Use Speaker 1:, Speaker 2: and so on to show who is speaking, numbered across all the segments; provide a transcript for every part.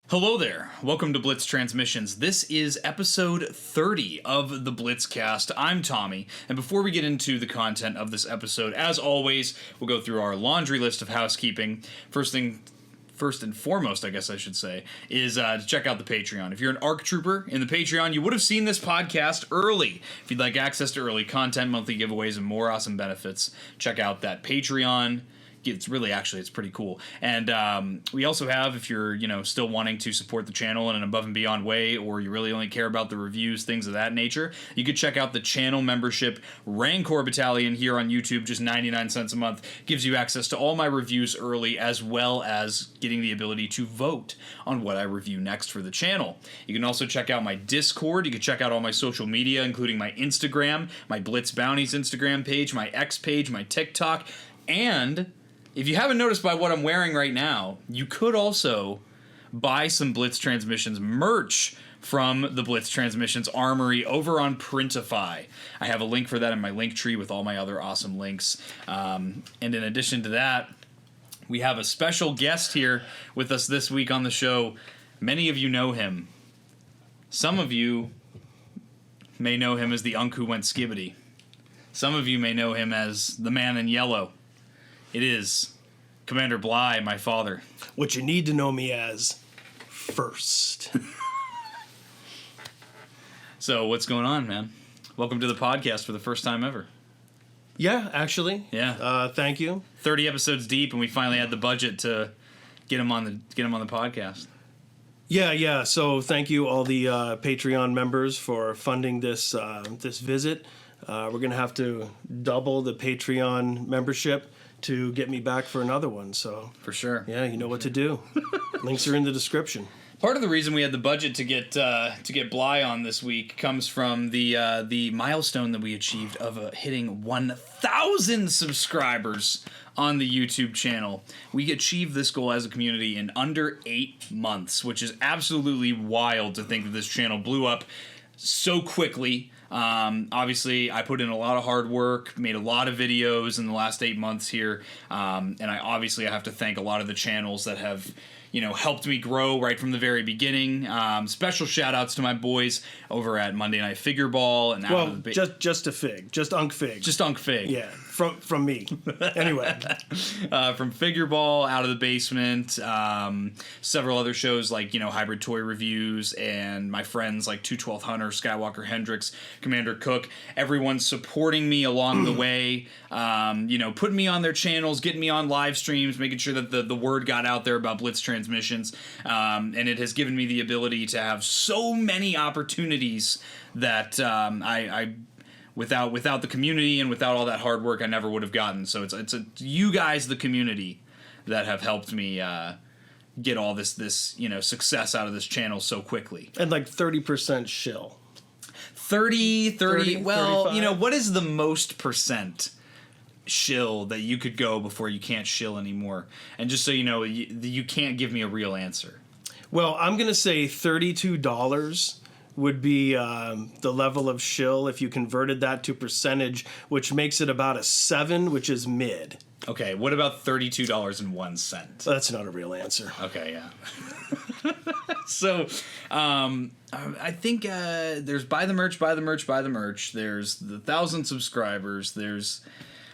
Speaker 1: Hello there. Welcome to Blitz Transmissions. This is episode 30 of the Blitzcast. I'm Tommy, and before we get into the content of this episode, as always, we'll go through our laundry list of housekeeping. First and foremost, I guess I should say, is to check out the Patreon. If you're an ARC Trooper in the Patreon, you would have seen this podcast early. If you'd like access to early content, monthly giveaways, and more awesome benefits, check out that Patreon. It's pretty cool. And we also have, if you're, still wanting to support the channel in an above and beyond way, or you really only care about the reviews, things of that nature, you could check out the channel membership Rancor Battalion here on YouTube, just 99 cents a month. Gives you access to all my reviews early, as well as getting the ability to vote on what I review next for the channel. You can also check out my Discord. You can check out all my social media, including my Instagram, my Blitz Bounties Instagram page, my X page, my TikTok, and if you haven't noticed by what I'm wearing right now, you could also buy some Blitz Transmissions merch from the Blitz Transmissions Armory over on Printify. I have a link for that in my link tree with all my other awesome links. And in addition to that, we have a special guest here with us this week on the show. Many of you know him. Some of you may know him as the Unk who went skibbity. Some of you may know him as the man in yellow. It is Commander Bly, my father.
Speaker 2: What you need to know me as first.
Speaker 1: So, what's going on, man? Welcome to the podcast for the first time ever.
Speaker 2: Yeah, actually.
Speaker 1: Yeah.
Speaker 2: Thank you.
Speaker 1: 30 episodes deep, and we finally had the budget to get him on the podcast.
Speaker 2: Yeah. So, thank you all the Patreon members for funding this this visit. We're gonna have to double the Patreon membership to get me back for another one. So
Speaker 1: for sure.
Speaker 2: Yeah, you know what to do. Links are in the description.
Speaker 1: Part of the reason we had the budget to get Bly on this week comes from the milestone that we achieved of hitting 1,000 subscribers on the YouTube channel. We achieved this goal as a community in under 8 months, which is absolutely wild to think that this channel blew up so quickly. Obviously, I put in a lot of hard work, made a lot of videos in the last 8 months here, and I have to thank a lot of the channels that have, helped me grow right from the very beginning. Special shout outs to my boys over at Monday Night Figure Ball and
Speaker 2: just Unk Fig. Yeah, from me. Anyway,
Speaker 1: from Figure Ball, Out of the Basement, several other shows like Hybrid Toy Reviews, and my friends like 212 Hunter, Skywalker Hendricks, Commander Cook. Everyone's supporting me along the way. Putting me on their channels, getting me on live streams, making sure that the word got out there about Blitz Transmissions, and it has given me the ability to have so many opportunities that I without the community and without all that hard work, I never would have gotten. So it's you guys, the community, that have helped me get all this success out of this channel so quickly.
Speaker 2: And like 30% shill.
Speaker 1: 30 well,
Speaker 2: 35?
Speaker 1: What is the most percent shill that you could go before you can't shill anymore? And just so you know, you can't give me a real answer.
Speaker 2: Well, I'm going to say $32 would be the level of shill if you converted that to percentage, which makes it about a 7, which is mid.
Speaker 1: Okay, what about $32.01?
Speaker 2: That's not a real answer.
Speaker 1: Okay, yeah. So, I think there's buy the merch. There's the 1,000 subscribers. There's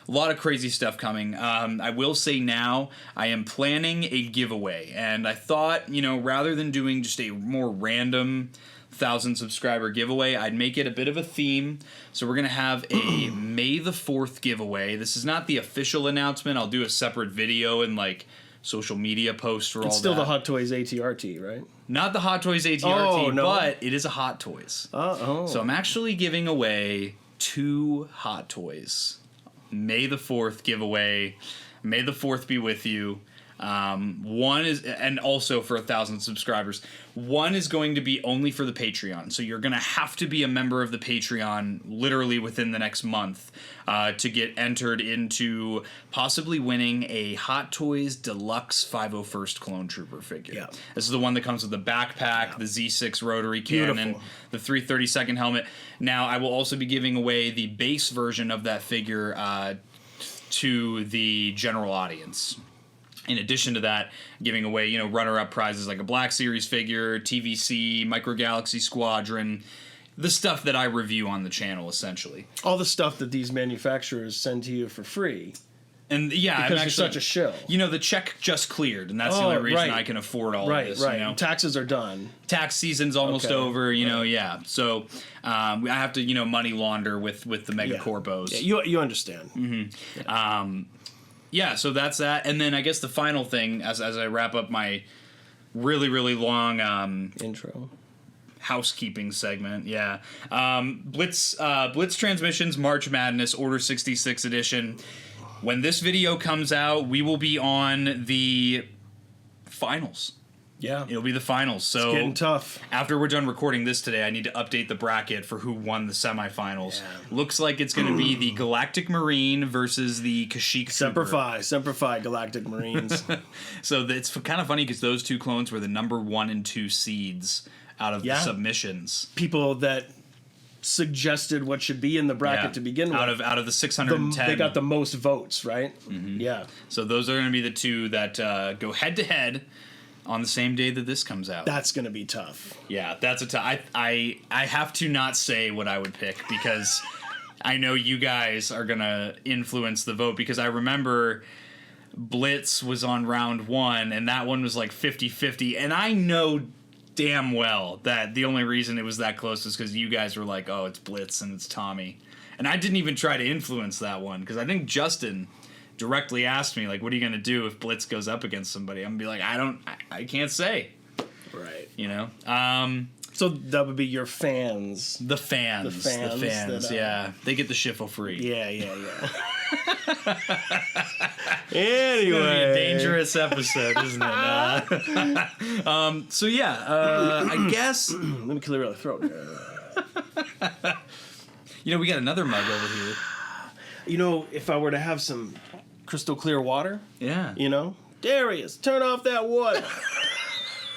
Speaker 1: a lot of crazy stuff coming. I will say now I am planning a giveaway, and I thought, rather than doing just a more random 1,000 subscriber giveaway, I'd make it a bit of a theme. So we're going to have a May the 4th giveaway. This is not the official announcement. I'll do a separate video and social media post for all that.
Speaker 2: It's still the Hot Toys ATRT, right?
Speaker 1: Not the Hot Toys ATRT, but it is a Hot Toys. So I'm actually giving away 2 Hot Toys. May the 4th giveaway. May the 4th be with you. One is, and also for 1,000 subscribers. One is going to be only for the Patreon, so you're going to have to be a member of the Patreon literally within the next month to get entered into possibly winning a Hot Toys Deluxe 501st Clone Trooper figure.
Speaker 2: Yeah.
Speaker 1: This is the one that comes with the backpack, the Z6 rotary cannon, the 332nd helmet. Now, I will also be giving away the base version of that figure to the general audience. In addition to that, giving away, runner-up prizes like a Black Series figure, TVC, Micro Galaxy Squadron, the stuff that I review on the channel, essentially.
Speaker 2: All the stuff that these manufacturers send to you for free.
Speaker 1: And yeah,
Speaker 2: because you're such a shill.
Speaker 1: The check just cleared, and that's the only reason I can afford all of this.
Speaker 2: Right. Taxes are done.
Speaker 1: Tax season's almost over. Yeah. So I have to money launder with the megacorpos.
Speaker 2: Yeah, you understand.
Speaker 1: Mm-hmm. Yeah. Yeah, so that's that. And then I guess the final thing, as I wrap up my really, really long
Speaker 2: intro
Speaker 1: housekeeping segment, Blitz Transmissions March Madness Order 66 edition. When this video comes out, we will be on the finals.
Speaker 2: Yeah.
Speaker 1: It'll be the finals. So
Speaker 2: it's getting tough.
Speaker 1: After we're done recording this today, I need to update the bracket for who won the semifinals. Yeah. Looks like it's going to be the Galactic Marine versus the Kashyyyk Trooper.
Speaker 2: Semper Fi Galactic Marines.
Speaker 1: So it's kind of funny because those two clones were the number 1 and 2 seeds out of the submissions.
Speaker 2: People that suggested what should be in the bracket to begin with.
Speaker 1: Out of the 610.
Speaker 2: They got the most votes, right?
Speaker 1: Mm-hmm.
Speaker 2: Yeah.
Speaker 1: So those are going to be the two that go head-to-head on the same day that this comes out.
Speaker 2: That's going to be tough.
Speaker 1: Yeah, that's a tough. I have to not say what I would pick because I know you guys are going to influence the vote because I remember Blitz was on round 1 and that one was like 50-50 and I know damn well that the only reason it was that close is because you guys were like, oh, it's Blitz and it's Tommy. And I didn't even try to influence that one because I think Justin directly asked me, like, what are you going to do if Blitz goes up against somebody? I'm going to be like, I can't say.
Speaker 2: Right. So that would be your fans.
Speaker 1: The fans. Yeah. They get the shit for free.
Speaker 2: Yeah. Anyway.
Speaker 1: It's going to be a dangerous episode, isn't it? I guess.
Speaker 2: Let me clear out the throat.
Speaker 1: We got another mug over here.
Speaker 2: If I were to have some crystal clear water.
Speaker 1: Yeah.
Speaker 2: Darius, turn off that water.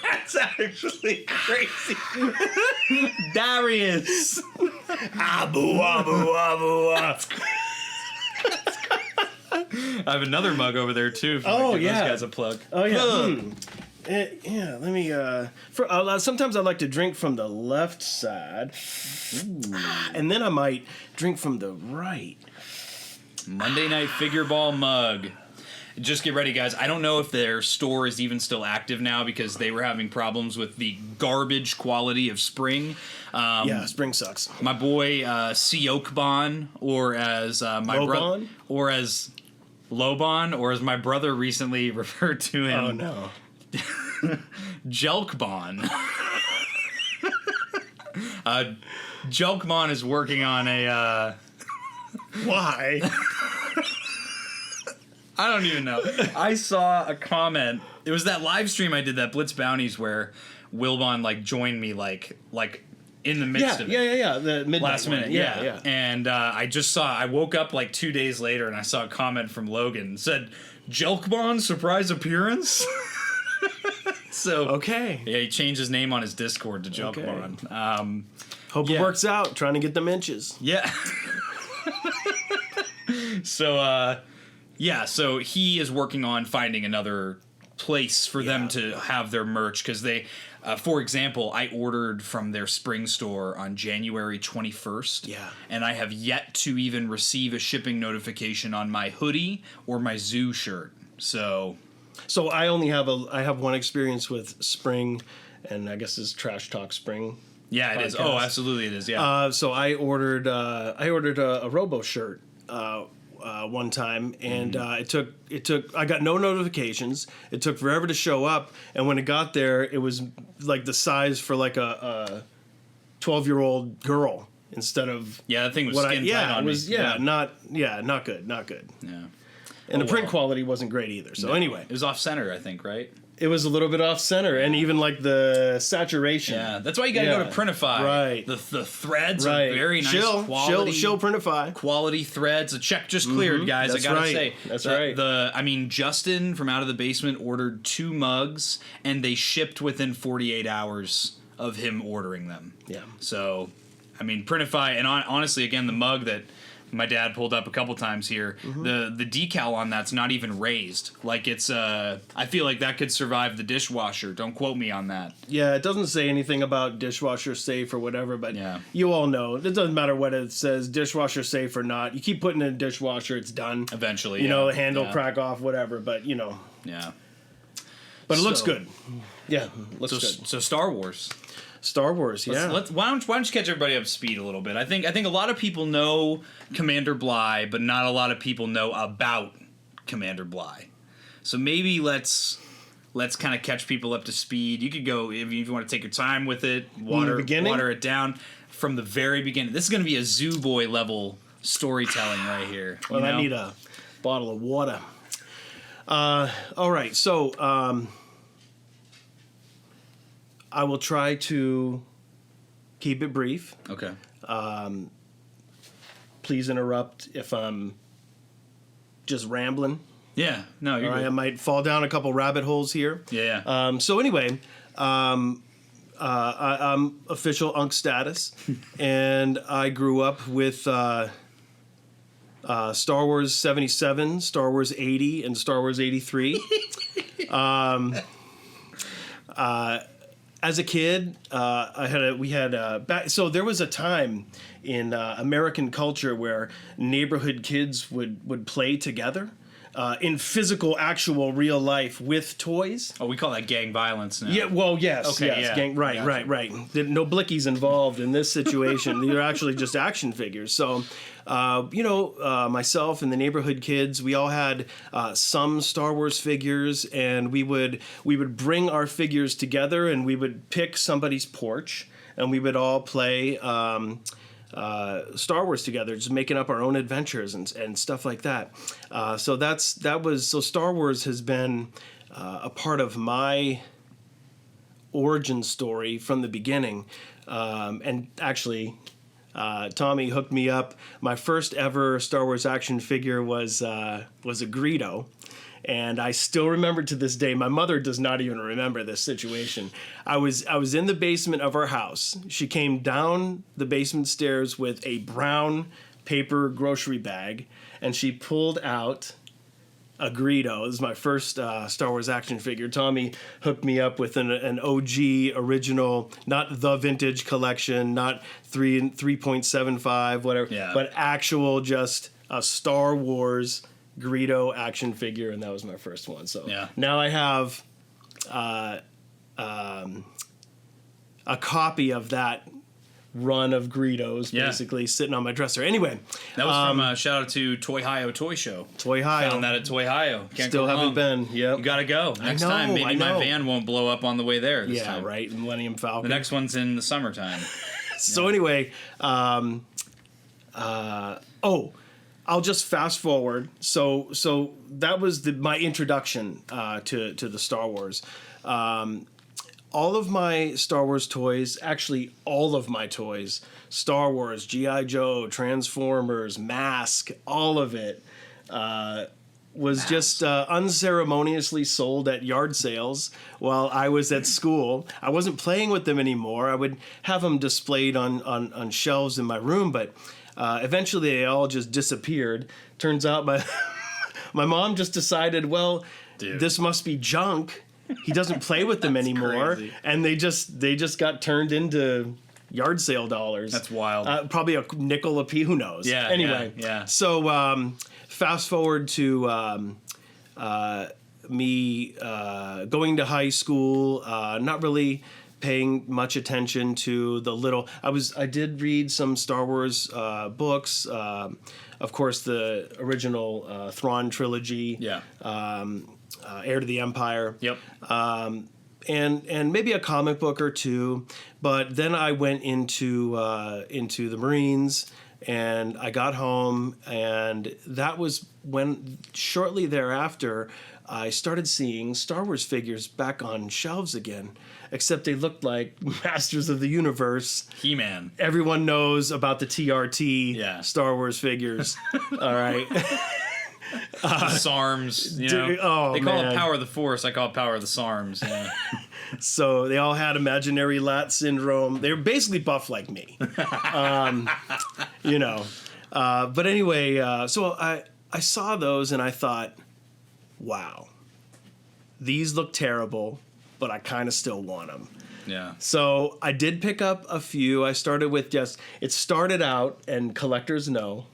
Speaker 1: That's actually crazy. Darius.
Speaker 2: Abu, abu, abu, abu.
Speaker 1: I have another mug over there too. If you give those guys a plug.
Speaker 2: Oh yeah. Let me. Sometimes I like to drink from the left side, and then I might drink from the right.
Speaker 1: Monday Night Figure Ball mug. Just get ready, guys. I don't know if their store is even still active now because they were having problems with the garbage quality of Spring.
Speaker 2: Spring sucks.
Speaker 1: My boy Siokbon, or as my brother, or as Lobon, or as my brother recently referred to him.
Speaker 2: Oh no.
Speaker 1: Jelkbon. Jelkbon is working on a.
Speaker 2: Why?
Speaker 1: I don't even know. I saw a comment. It was that live stream I did, that Blitz Bounties, where Wilbon joined me like in the midst of it.
Speaker 2: Yeah. The midnight
Speaker 1: last minute. Yeah. And I woke up 2 days later and I saw a comment from Logan that said, Jelkbon surprise appearance? So
Speaker 2: okay.
Speaker 1: Yeah, he changed his name on his Discord to Jelkbon. Okay.
Speaker 2: Hope it works out. Trying to get them inches.
Speaker 1: Yeah. So he is working on finding another place for them to have their merch because they, for example, I ordered from their spring store on January 21st.
Speaker 2: Yeah.
Speaker 1: And I have yet to even receive a shipping notification on my hoodie or my zoo shirt. So
Speaker 2: I have one experience with Spring, and I guess it's Trash Talk Spring.
Speaker 1: Yeah, it podcast. Is. Oh, absolutely, it is. Yeah.
Speaker 2: So I ordered a Robo shirt one time, and it took. I got no notifications. It took forever to show up, and when it got there, it was the size for a 12-year-old girl instead of
Speaker 1: that thing was skin tight on me.
Speaker 2: Not good.
Speaker 1: Yeah.
Speaker 2: And the print quality wasn't great either. So anyway.
Speaker 1: It was off center, I think, right?
Speaker 2: It was a little bit off center, and even like the saturation.
Speaker 1: Yeah, that's why you got to go to Printify.
Speaker 2: Right.
Speaker 1: The threads are very nice quality.
Speaker 2: Shill Printify.
Speaker 1: Quality threads. A check just cleared, guys.
Speaker 2: That's
Speaker 1: I gotta
Speaker 2: right.
Speaker 1: say.
Speaker 2: That's right.
Speaker 1: Justin from Out of the Basement ordered 2 mugs, and they shipped within 48 hours of him ordering them.
Speaker 2: Yeah.
Speaker 1: So, Printify, and honestly, again, the mug that my dad pulled up a couple times here, the decal on that's not even raised. Like it's I feel like that could survive the dishwasher. Don't quote me on that.
Speaker 2: Yeah, it doesn't say anything about dishwasher safe or whatever, but
Speaker 1: yeah.
Speaker 2: You all know. It doesn't matter what it says, dishwasher safe or not. You keep putting it in a dishwasher, it's done.
Speaker 1: Eventually,
Speaker 2: You know, handle crack off, whatever, but
Speaker 1: Yeah.
Speaker 2: But it looks good. Yeah, looks good.
Speaker 1: So Star Wars.
Speaker 2: Star Wars, yeah.
Speaker 1: Why don't you catch everybody up to speed a little bit? I think a lot of people know Commander Bly, but not a lot of people know about Commander Bly. So maybe let's kind of catch people up to speed. You could go if you want to take your time with it, water it down from the very beginning. This is going to be a Zoo Boy level storytelling right here.
Speaker 2: Well, I need a bottle of water. All right, so I will try to keep it brief.
Speaker 1: Okay.
Speaker 2: Please interrupt if I'm just rambling.
Speaker 1: Yeah. No, you're
Speaker 2: All right,
Speaker 1: good.
Speaker 2: I might fall down a couple rabbit holes here.
Speaker 1: Yeah.
Speaker 2: So anyway, I'm official Unk status, and I grew up with Star Wars 77, Star Wars 80, and Star Wars 83. As a kid, so there was a time in American culture where neighborhood kids would play together in physical, actual, real life with toys.
Speaker 1: Oh, we call that gang violence now.
Speaker 2: Yeah, well, yes,
Speaker 1: Okay,
Speaker 2: yes,
Speaker 1: yeah.
Speaker 2: gang, right. No blickies involved in this situation. These are actually just action figures. So, myself and the neighborhood kids, we all had some Star Wars figures, and we would bring our figures together, and we would pick somebody's porch, and we would all play Star Wars together, just making up our own adventures and stuff like that. So Star Wars has been a part of my origin story from the beginning, and actually. Tommy hooked me up. My first ever Star Wars action figure was a Greedo, and I still remember to this day. My mother does not even remember this situation. I was in the basement of our house. She came down the basement stairs with a brown paper grocery bag, and she pulled out a Greedo. This is my first Star Wars action figure. Tommy hooked me up with an OG original, not the vintage collection, not 3.75, whatever, but actual just a Star Wars Greedo action figure, and that was my first one. So now I have a copy of that run of Greedos basically sitting on my dresser. Anyway,
Speaker 1: that was from shout out to Toy Hio Toy Show.
Speaker 2: Toy Hio.
Speaker 1: Found that at Toy Hio.
Speaker 2: Still haven't been. Yep.
Speaker 1: You gotta go next time. Maybe my van won't blow up on the way there. This time.
Speaker 2: Right. Millennium Falcon.
Speaker 1: The next one's in the summertime.
Speaker 2: So anyway, I'll just fast forward. So that was my introduction to the Star Wars. All of my Star Wars toys, actually all of my toys, Star Wars, G.I. Joe, Transformers, Mask, all of it was just unceremoniously sold at yard sales while I was at school. I wasn't playing with them anymore. I would have them displayed on shelves in my room, but eventually they all just disappeared. Turns out my mom just decided, well, this must be junk. He doesn't play with them anymore, crazy. And they just got turned into yard sale dollars.
Speaker 1: That's wild.
Speaker 2: Probably a nickel a piece. Who knows?
Speaker 1: Yeah.
Speaker 2: Anyway,
Speaker 1: yeah.
Speaker 2: So fast forward to me going to high school, not really paying much attention to the little. I did read some Star Wars books. Of course, the original Thrawn trilogy.
Speaker 1: Yeah.
Speaker 2: Heir to the Empire.
Speaker 1: Yep.
Speaker 2: And maybe a comic book or two, but then I went into the Marines, And I got home, and that was when, shortly thereafter, I started seeing Star Wars figures back on shelves again, except they looked like Masters of the Universe.
Speaker 1: He-Man.
Speaker 2: Everyone knows about the TRT Star Wars figures. All right.
Speaker 1: The SARMs, you know. They call it Power of the Force. I call it Power of the SARMs. Yeah.
Speaker 2: So they all had imaginary lat syndrome. They were basically buff like me. You know. But anyway, so I saw those and I thought, wow, these look terrible, but I kind of still want them.
Speaker 1: Yeah.
Speaker 2: So I did pick up a few. I started with it started out, and collectors know,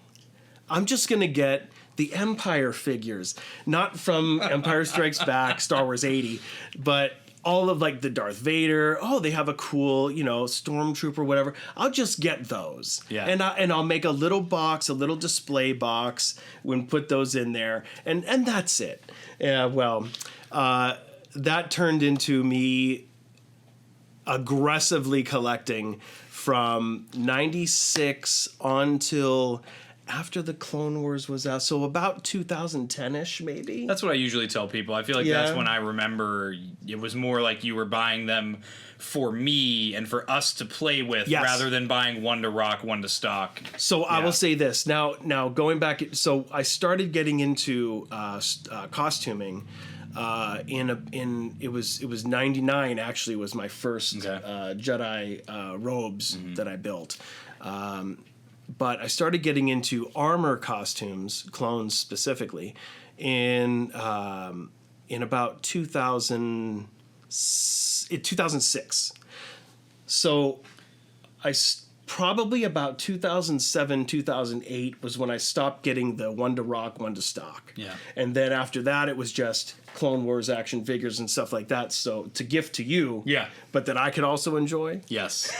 Speaker 2: I'm just going to get the Empire figures, not from Empire Strikes Back, Star Wars 80, but all of like the Darth Vader. Oh, they have a cool, Stormtrooper, whatever. I'll just get those.
Speaker 1: Yeah.
Speaker 2: And I'll make a little box, a little display box, and put those in there, and that's it. Yeah. Well, that turned into me aggressively collecting from 96 until after the Clone Wars was out, so about 2010-ish, maybe.
Speaker 1: That's what I usually tell people. I feel like that's when I remember it was more like you were buying them for me and for us to play with, rather than buying one to rock, one to stock.
Speaker 2: So I will say this now. Going back, so I started getting into costuming. It was 99 actually was my first Jedi robes that I built. But I started getting into armor costumes, clones specifically, in about 2006. So probably about 2007, 2008 was when I stopped getting the one to rock, one to stock.
Speaker 1: Yeah.
Speaker 2: And then after that, it was just Clone Wars action figures and stuff like that. So to gift to you, but that I could also enjoy.
Speaker 1: Yes.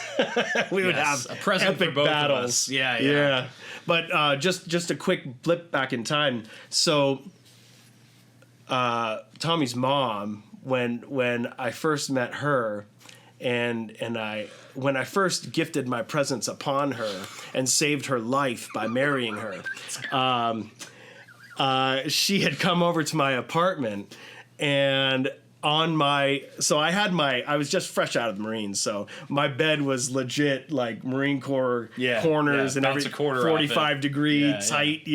Speaker 2: We would have
Speaker 1: a present
Speaker 2: epic
Speaker 1: for both
Speaker 2: battles.
Speaker 1: of us. Yeah.
Speaker 2: But just a quick blip back in time. So Tommy's mom, when I first met her, and when I first gifted my presents upon her and saved her life by marrying her, she had come over to my apartment, and I was just fresh out of the Marines, so my bed was legit like Marine Corps corners and every 45 degree tight.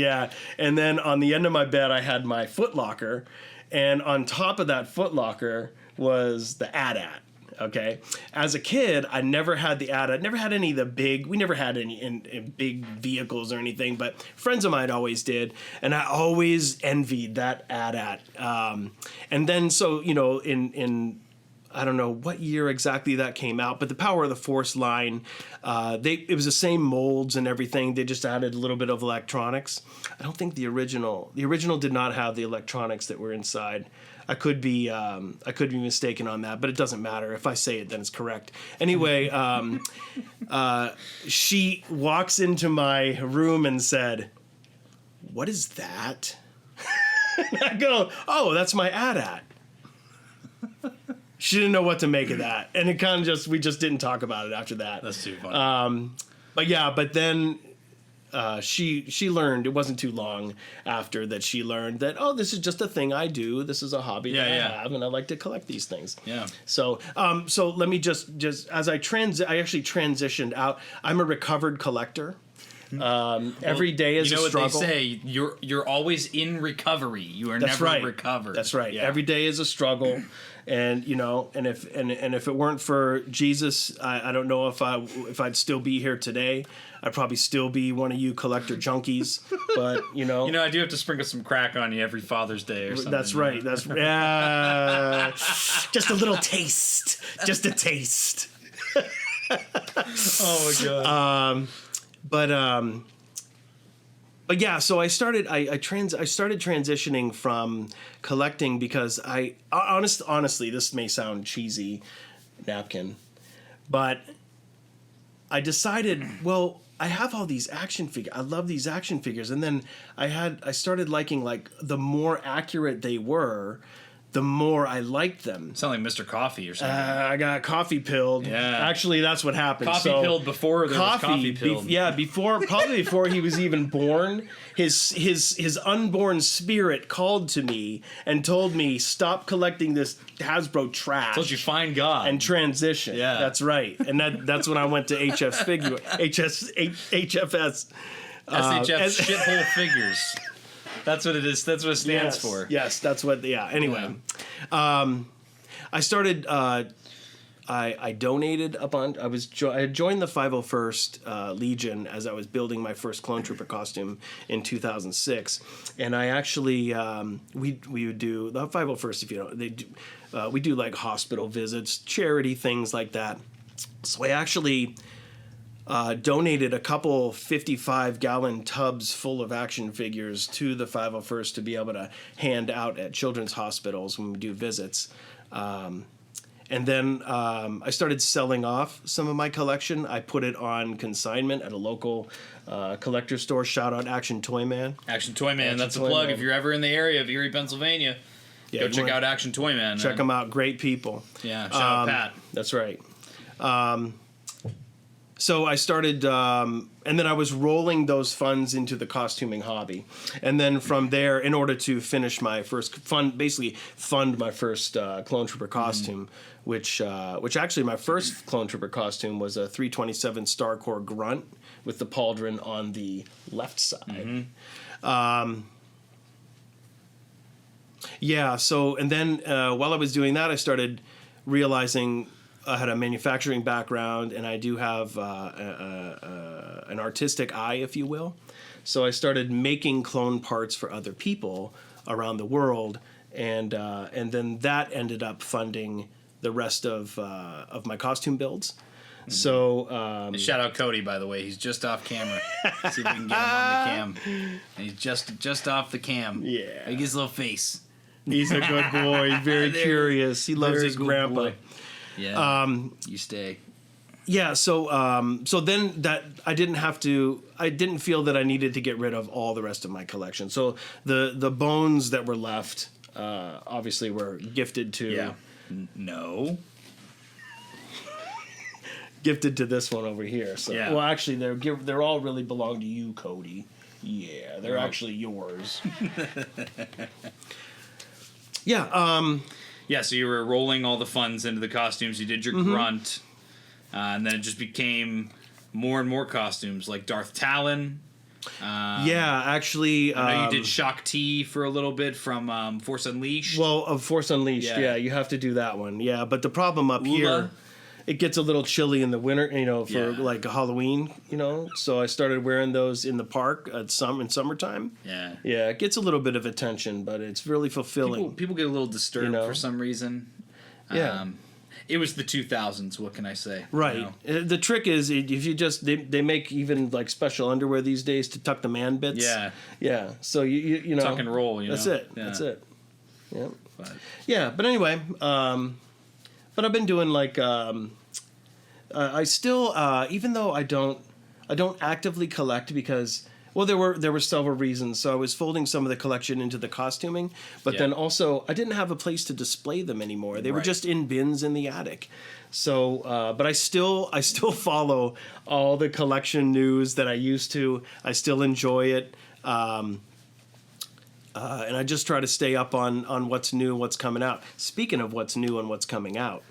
Speaker 2: And then on the end of my bed, I had my footlocker, and on top of that footlocker was the AT-AT. Okay. As a kid, I never had the AT-AT. Never had any of the we never had any in big vehicles or anything, but friends of mine always did. And I always envied that AT-AT. And then, so, in I don't know what year exactly that came out, but the Power of the Force line, it was the same molds and everything. They just added a little bit of electronics. I don't think the original did not have the electronics that were inside. I could be mistaken on that, but it doesn't matter. If I say it, then it's correct. Anyway, she walks into my room and said, "What is that?" And I go, "Oh, that's my AT-AT." She didn't know what to make of that, and it kind of we just didn't talk about it after that.
Speaker 1: That's too funny.
Speaker 2: But then she learned. It wasn't too long after that she learned that, this is just a thing I do. This is a hobby that I have, and I like to collect these things.
Speaker 1: Yeah.
Speaker 2: So let me just as I actually transitioned out. I'm a recovered collector. Every day is a struggle.
Speaker 1: What they say, you're always in recovery. You are never recovered.
Speaker 2: That's right.
Speaker 1: Yeah.
Speaker 2: Every day is a struggle. And if it weren't for Jesus, I don't know if I'd still be here today. I'd probably still be one of you collector junkies. But
Speaker 1: I do have to sprinkle some crack on you every Father's Day or something.
Speaker 2: That's right. That's just a little taste. Just a taste.
Speaker 1: Oh my God.
Speaker 2: But yeah, so I started transitioning from collecting because honestly, this may sound cheesy, napkin, but I decided, well, I have all these action figures. I love these action figures, and then I started liking, like, the more accurate they were, the more I liked them.
Speaker 1: Sound like Mr. Coffee or something.
Speaker 2: I got coffee pilled.
Speaker 1: Yeah.
Speaker 2: Actually, that's what happened.
Speaker 1: Coffee pilled before there was coffee pilled.
Speaker 2: Probably before he was even born. His unborn spirit called to me and told me, stop collecting this Hasbro trash.
Speaker 1: Told you find God.
Speaker 2: And transition.
Speaker 1: Yeah.
Speaker 2: That's right. And that's when I went to HFS.
Speaker 1: SHF shithole figures. That's what it is. That's what it stands for.
Speaker 2: Yes, that's what. Yeah. Anyway, I started. I donated a bunch. I had joined the 501st Legion as I was building my first Clone Trooper costume in 2006, and I actually we would do the 501st. If you know, we do like hospital visits, charity things like that. So I actually donated a couple 55-gallon tubs full of action figures to the 501st to be able to hand out at children's hospitals when we do visits. And then I started selling off some of my collection. I put it on consignment at a local collector store. Shout out Action Toy Man.
Speaker 1: Action Toy Man, that's a plug. If you're ever in the area of Erie, Pennsylvania, go check out Action Toy Man.
Speaker 2: Check them out. Great people.
Speaker 1: Yeah, shout out Pat.
Speaker 2: That's right. So I started, and then I was rolling those funds into the costuming hobby. And then from there, in order to finish my first fund my first Clone Trooper costume, which actually my first Clone Trooper costume was a 327 Starcore Grunt with the pauldron on the left side. And then while I was doing that, I started realizing I had a manufacturing background, and I do have an artistic eye, if you will. So I started making clone parts for other people around the world, and then that ended up funding the rest of my costume builds. Mm-hmm. So
Speaker 1: shout out Cody, by the way. He's just off camera. See if we can get him on the cam. And he's just off the cam.
Speaker 2: Yeah,
Speaker 1: make his little face.
Speaker 2: He's a good boy. He's very curious. He loves his grandpa. Boy.
Speaker 1: Yeah. You stay.
Speaker 2: Yeah. So then that I didn't feel that I needed to get rid of all the rest of my collection. So the bones that were left, obviously were gifted to.
Speaker 1: Yeah. No.
Speaker 2: Gifted to this one over here. So
Speaker 1: yeah.
Speaker 2: Well, actually, they're all really belong to you, Cody. Yeah, they're actually yours. Yeah.
Speaker 1: Yeah, so you were rolling all the funds into the costumes. You did your grunt, and then it just became more and more costumes, like Darth Talon.
Speaker 2: Actually,
Speaker 1: I know you did Shock T for a little bit from Force Unleashed.
Speaker 2: Well, of Force Unleashed, yeah, you have to do that one. Yeah, but the problem up here, it gets a little chilly in the winter, for like Halloween, So I started wearing those in the park in summertime.
Speaker 1: Yeah.
Speaker 2: Yeah, it gets a little bit of attention, but it's really fulfilling.
Speaker 1: People get a little disturbed for some reason.
Speaker 2: Yeah.
Speaker 1: It was the 2000s, what can I say?
Speaker 2: Right. The trick is if you just they make even like special underwear these days to tuck the man bits.
Speaker 1: Yeah.
Speaker 2: Yeah. So you know,
Speaker 1: tuck and roll,
Speaker 2: That's it.
Speaker 1: Yeah.
Speaker 2: That's it. Yeah. Yeah, but anyway, but I've been doing like I still even though I don't actively collect because there were several reasons. So I was folding some of the collection into the costuming, but then also I didn't have a place to display them anymore. They were just in bins in the attic. So but I still follow all the collection news that I used to. I still enjoy it. And I just try to stay up on what's new and what's coming out. Speaking of what's new and what's coming out,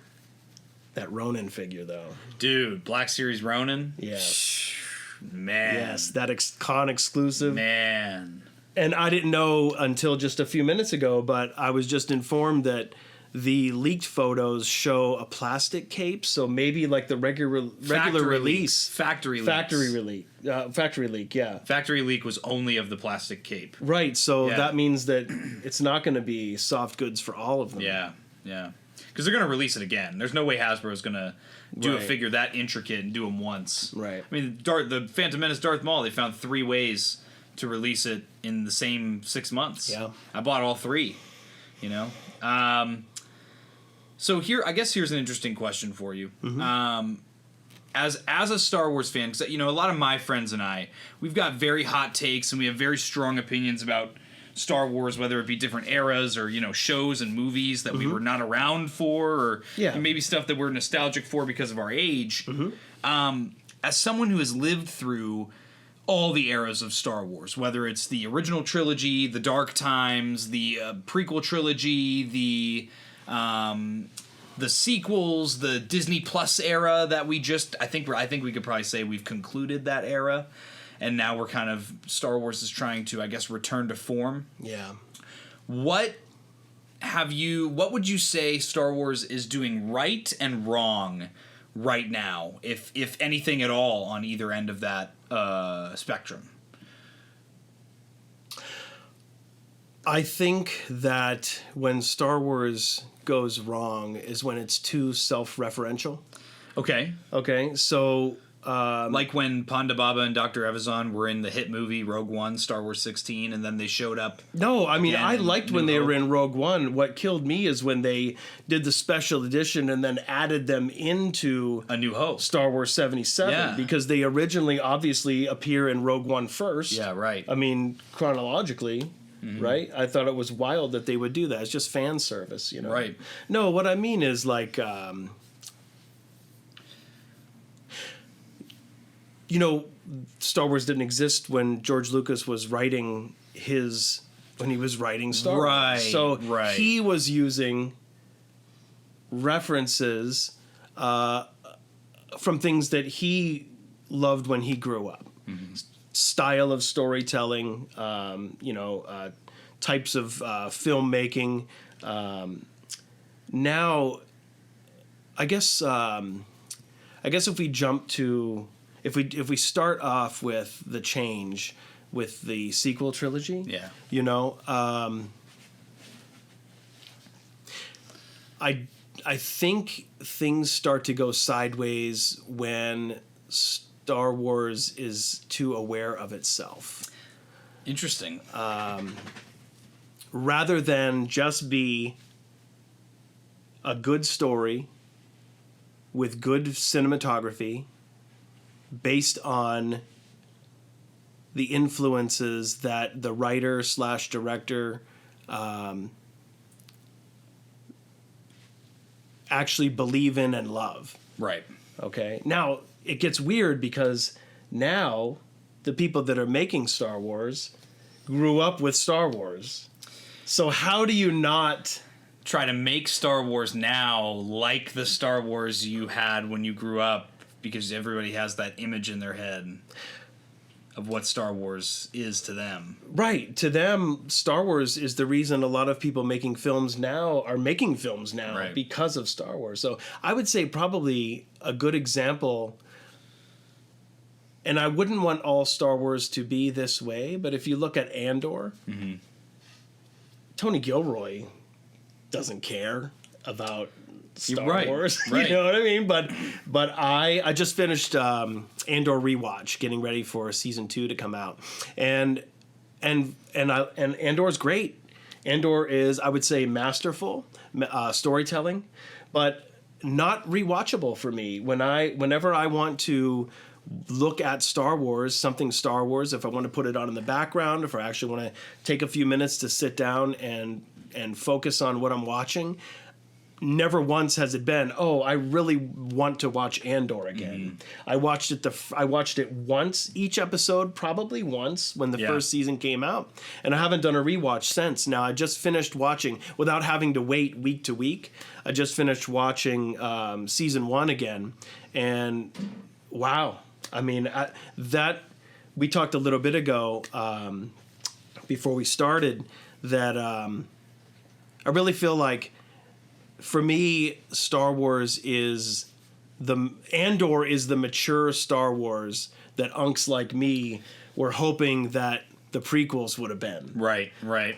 Speaker 2: that Ronin figure, though.
Speaker 1: Dude, Black Series Ronin?
Speaker 2: Yes.
Speaker 1: Man.
Speaker 2: Yes, that con exclusive.
Speaker 1: Man.
Speaker 2: And I didn't know until just a few minutes ago, but I was just informed that the leaked photos show a plastic cape, so maybe like the regular release.
Speaker 1: Factory leak, yeah.
Speaker 2: Factory
Speaker 1: leak was only of the plastic cape.
Speaker 2: Right, so that means that it's not going to be soft goods for all of them.
Speaker 1: Yeah, yeah. Because they're going to release it again. There's no way Hasbro is going to do a figure that intricate and do them once.
Speaker 2: Right.
Speaker 1: I mean, the Phantom Menace Darth Maul, they found 3 ways to release it in the same 6 months.
Speaker 2: Yeah.
Speaker 1: I bought all 3, So here's an interesting question for you. Mm-hmm. As a Star Wars fan, because a lot of my friends and I, we've got very hot takes and we have very strong opinions about Star Wars, whether it be different eras or, shows and movies that we were not around for, or maybe stuff that we're nostalgic for because of our age. As someone who has lived through all the eras of Star Wars, whether it's the original trilogy, the Dark Times, the prequel trilogy, the sequels, the Disney Plus era that I think we could probably say we've concluded that era, and now we're kind of, Star Wars is trying to, I guess, return to form.
Speaker 2: Yeah.
Speaker 1: What would you say Star Wars is doing right and wrong right now, if anything at all, on either end of that spectrum?
Speaker 2: I think that when Star Wars goes wrong is when it's too self-referential.
Speaker 1: Okay.
Speaker 2: So
Speaker 1: like when Ponda Baba and Dr. Evazan were in the hit movie Rogue One, Star Wars 16, and then they showed up.
Speaker 2: No, I mean, I liked when they were in Rogue One. What killed me is when they did the special edition and then added them into
Speaker 1: A New Hope,
Speaker 2: Star Wars 77, because they originally obviously appear in Rogue One first.
Speaker 1: Yeah, right.
Speaker 2: I mean, chronologically, right? I thought it was wild that they would do that. It's just fan service,
Speaker 1: Right.
Speaker 2: No, what I mean is like... Star Wars didn't exist when George Lucas was writing Star Wars. So he was using references from things that he loved when he grew up. Style of storytelling, types of filmmaking. Now, I guess if we jump to... If we start off with the change with the sequel trilogy, I think things start to go sideways when Star Wars is too aware of itself.
Speaker 1: Interesting.
Speaker 2: Rather than just be a good story with good cinematography, based on the influences that the writer / director actually believe in and love.
Speaker 1: Right.
Speaker 2: Okay. Now, it gets weird because now the people that are making Star Wars grew up with Star Wars. So how do you not...
Speaker 1: try to make Star Wars now like the Star Wars you had when you grew up? Because everybody has that image in their head of what Star Wars is to them.
Speaker 2: Right. To them, Star Wars is the reason a lot of people making films now are making films now, because of Star Wars. So I would say probably a good example, and I wouldn't want all Star Wars to be this way, but if you look at Andor, Tony Gilroy doesn't care about Star Wars. You know what I mean? But I just finished Andor rewatch, getting ready for season 2 to come out, and Andor's great. Andor is, I would say, masterful storytelling, but not rewatchable for me. Whenever I want to look at Star Wars, something Star Wars, if I want to put it on in the background, if I actually want to take a few minutes to sit down and focus on what I'm watching, never once has it been, oh, I really want to watch Andor again. I watched it once, each episode probably once when the first season came out, and I haven't done a rewatch since. Now I just finished watching, without having to wait week to week, I just finished watching season 1 again, and wow. I mean, that we talked a little bit ago before we started that I really feel like, for me, Star Wars is Andor is the mature Star Wars that unks like me were hoping that the prequels would have been. Right.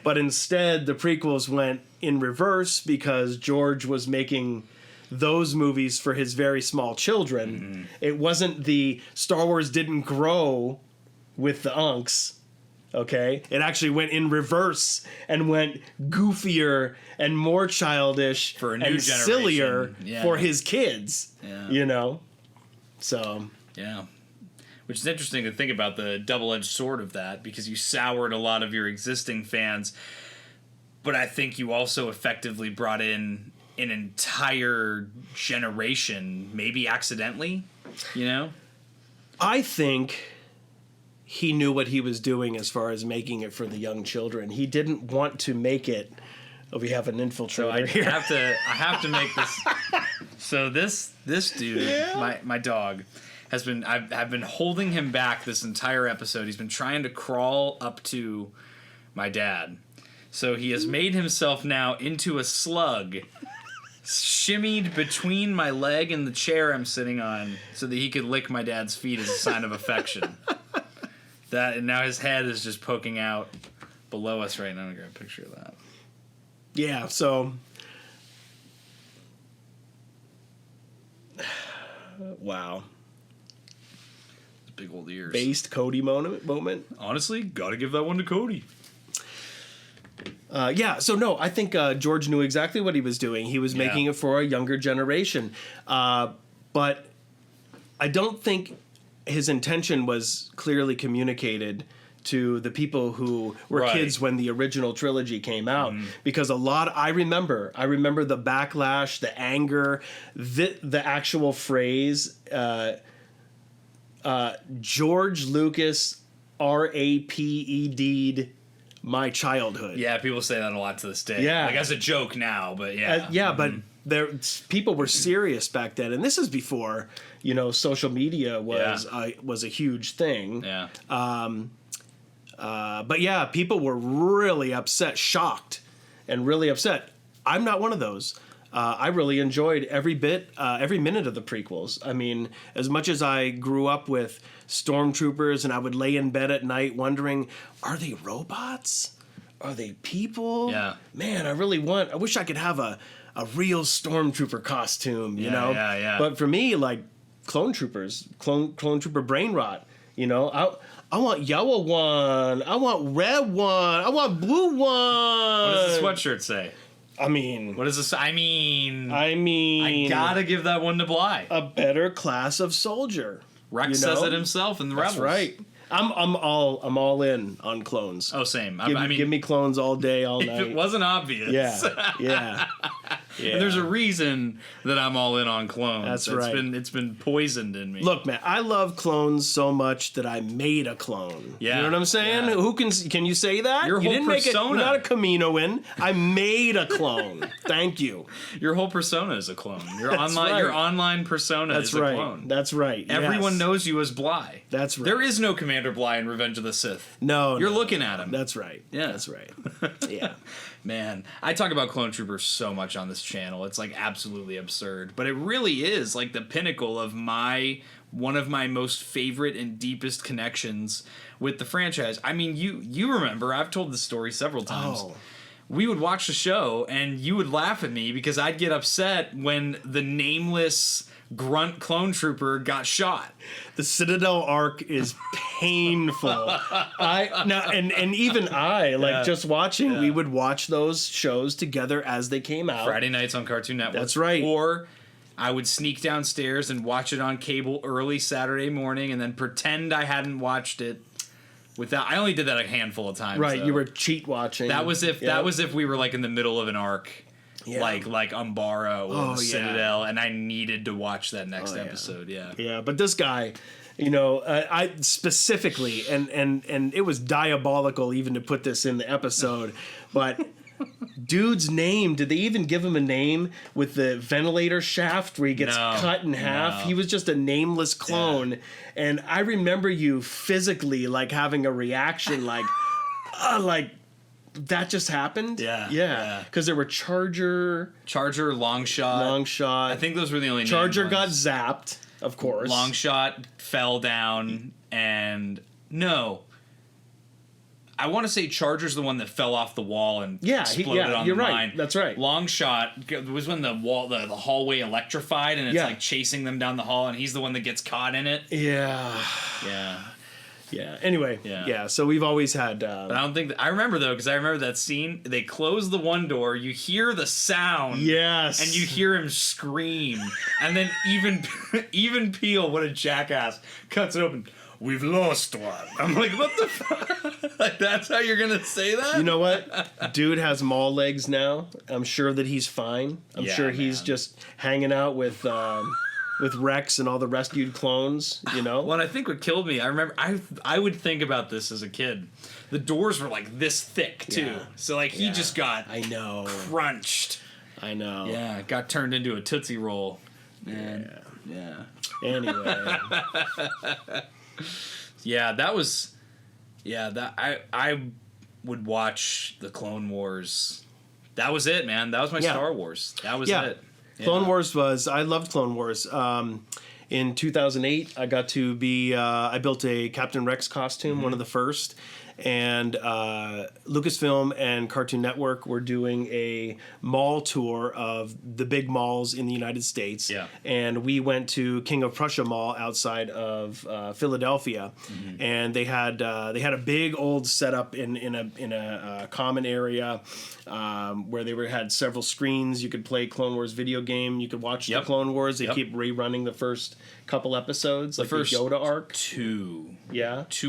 Speaker 2: But instead, the prequels went in reverse because George was making those movies for his very small children. It wasn't the Star Wars didn't grow with the unks. Okay, it actually went in reverse and went goofier and more childish
Speaker 1: for a new
Speaker 2: and
Speaker 1: generation.
Speaker 2: Sillier for his kids. So
Speaker 1: yeah. which is interesting to think about the double-edged sword of that, because you soured a lot of your existing fans, but I think you also effectively brought in an entire generation, maybe accidentally, you know?
Speaker 2: I think he knew what he was doing as far as making it for the young children. He didn't want to make it. Oh, we have an infiltrator
Speaker 1: So I
Speaker 2: here.
Speaker 1: have to make this. So this dude, my dog, has been. I've been holding him back this entire episode. He's been trying to crawl up to my dad. So he has made himself now into a slug, shimmied between my leg and the chair I'm sitting on, so that he could lick my dad's feet as a sign of affection. And now his head is just poking out below us right now. I'm gonna grab a picture of that.
Speaker 2: Yeah, so wow.
Speaker 1: Big old ears.
Speaker 2: Based Cody moment.
Speaker 1: Honestly, gotta give that one to Cody.
Speaker 2: So no, I think George knew exactly what he was doing. He was making it for a younger generation. But I don't think his intention was clearly communicated to the people who were kids when the original trilogy came out, because I remember the backlash, the anger, the actual phrase, George Lucas raped'd my childhood.
Speaker 1: Yeah, people say that a lot to this day.
Speaker 2: Yeah.
Speaker 1: Like as a joke now, but yeah.
Speaker 2: But people were serious back then, and this is before, social media was a huge thing.
Speaker 1: Yeah.
Speaker 2: But yeah, people were really upset, shocked, and really upset. I'm not one of those. I really enjoyed every minute of the prequels. I mean, as much as I grew up with stormtroopers and I would lay in bed at night wondering, are they robots? Are they people?
Speaker 1: Yeah.
Speaker 2: Man, I wish I could have a real stormtrooper costume, you know?
Speaker 1: Yeah.
Speaker 2: But for me, like, clone trooper brain rot, I want yellow one. I want red one. I want blue one.
Speaker 1: What does the sweatshirt say?
Speaker 2: I mean...
Speaker 1: What is this? I mean...
Speaker 2: I
Speaker 1: gotta give that one to Bly.
Speaker 2: A better class of soldier.
Speaker 1: Rex says it himself in the Rebels.
Speaker 2: That's right. I'm all in on clones.
Speaker 1: Oh, same.
Speaker 2: Give me clones all day, all night.
Speaker 1: If it wasn't obvious.
Speaker 2: Yeah.
Speaker 1: And there's a reason that I'm all in on clones.
Speaker 2: That's right.
Speaker 1: It's been poisoned in me.
Speaker 2: Look, man, I love clones so much that I made a clone.
Speaker 1: Yeah.
Speaker 2: You know what I'm saying?
Speaker 1: Yeah.
Speaker 2: Who can you say that?
Speaker 1: Your
Speaker 2: you
Speaker 1: whole
Speaker 2: didn't
Speaker 1: persona.
Speaker 2: Make it. Not a Kaminoan. I made a clone. Thank you.
Speaker 1: Your whole persona is a clone. Your
Speaker 2: right.
Speaker 1: Your online persona is a clone.
Speaker 2: That's right.
Speaker 1: Everyone knows you as Bly.
Speaker 2: That's right.
Speaker 1: There is no Commander Bly in Revenge of the Sith.
Speaker 2: No.
Speaker 1: You're looking at him.
Speaker 2: That's right.
Speaker 1: Yeah.
Speaker 2: That's right. Yeah.
Speaker 1: Man, I talk about clone troopers so much on this channel. It's like absolutely absurd, but it really is like the pinnacle of one of my most favorite and deepest connections with the franchise. I mean, you remember, I've told this story several times.
Speaker 2: Oh.
Speaker 1: We would watch the show and you would laugh at me because I'd get upset when the nameless grunt clone trooper got shot.
Speaker 2: The Citadel arc is painful. Even I just watching. We would watch those shows together as they came out.
Speaker 1: Friday nights on Cartoon Network.
Speaker 2: That's right.
Speaker 1: Or I would sneak downstairs and watch it on cable early Saturday morning and then pretend I hadn't watched it. I only did that a handful of times.
Speaker 2: Right,
Speaker 1: though.
Speaker 2: you were cheat watching.
Speaker 1: That was if we were like in the middle of an arc. Yeah. Like Umbara or Citadel, and I needed to watch that next episode. Yeah,
Speaker 2: but this guy, I specifically, and it was diabolical even to put this in the episode, but dude's name, did they even give him a name with the ventilator shaft where he gets cut in half? He was just a nameless clone, and I remember you physically like having a reaction like that just happened? Yeah. Because there were Charger,
Speaker 1: Long Shot.
Speaker 2: I
Speaker 1: think those were the only
Speaker 2: Charger
Speaker 1: named
Speaker 2: got
Speaker 1: ones.
Speaker 2: zapped, of course.
Speaker 1: Long Shot fell down, and no. I want to say Charger's the one that fell off the wall and exploded on
Speaker 2: you're
Speaker 1: the
Speaker 2: right.
Speaker 1: mine.
Speaker 2: That's right.
Speaker 1: Long Shot was when the hallway electrified, and it's like chasing them down the hall, and he's the one that gets caught in it.
Speaker 2: Yeah. Anyway, so we've always had.
Speaker 1: But I don't think I remember though, because I remember that scene. They close the one door. You hear the sound.
Speaker 2: Yes.
Speaker 1: And you hear him scream, and then even Peel, what a jackass, cuts it open. we've lost one. I'm like, what the fuck? Like, that's how you're gonna say that?
Speaker 2: You know what? Dude has mall legs now. I'm sure that he's fine. I'm sure he's just hanging out with Rex and all the rescued clones, you know?
Speaker 1: Well, I think what killed me, I remember, I would think about this as a kid. The doors were like this thick, too. Yeah. So, like, he just got crunched.
Speaker 2: I know.
Speaker 1: Yeah, got turned into a Tootsie Roll. And, yeah.
Speaker 2: Anyway.
Speaker 1: Yeah, that was... Yeah, I would watch the Clone Wars. That was it, man. That was my Star Wars. That was it.
Speaker 2: Clone Wars I loved Clone Wars. In 2008, I got to be, I built a Captain Rex costume, one of the first. And Lucasfilm and Cartoon Network were doing a mall tour of the big malls in the United States.
Speaker 1: Yeah.
Speaker 2: And we went to King of Prussia Mall outside of Philadelphia, and they had a big old setup in a common area where they had several screens. You could play Clone Wars video game. You could watch the Clone Wars. They keep rerunning the first couple episodes, like the Yoda arc.
Speaker 1: Two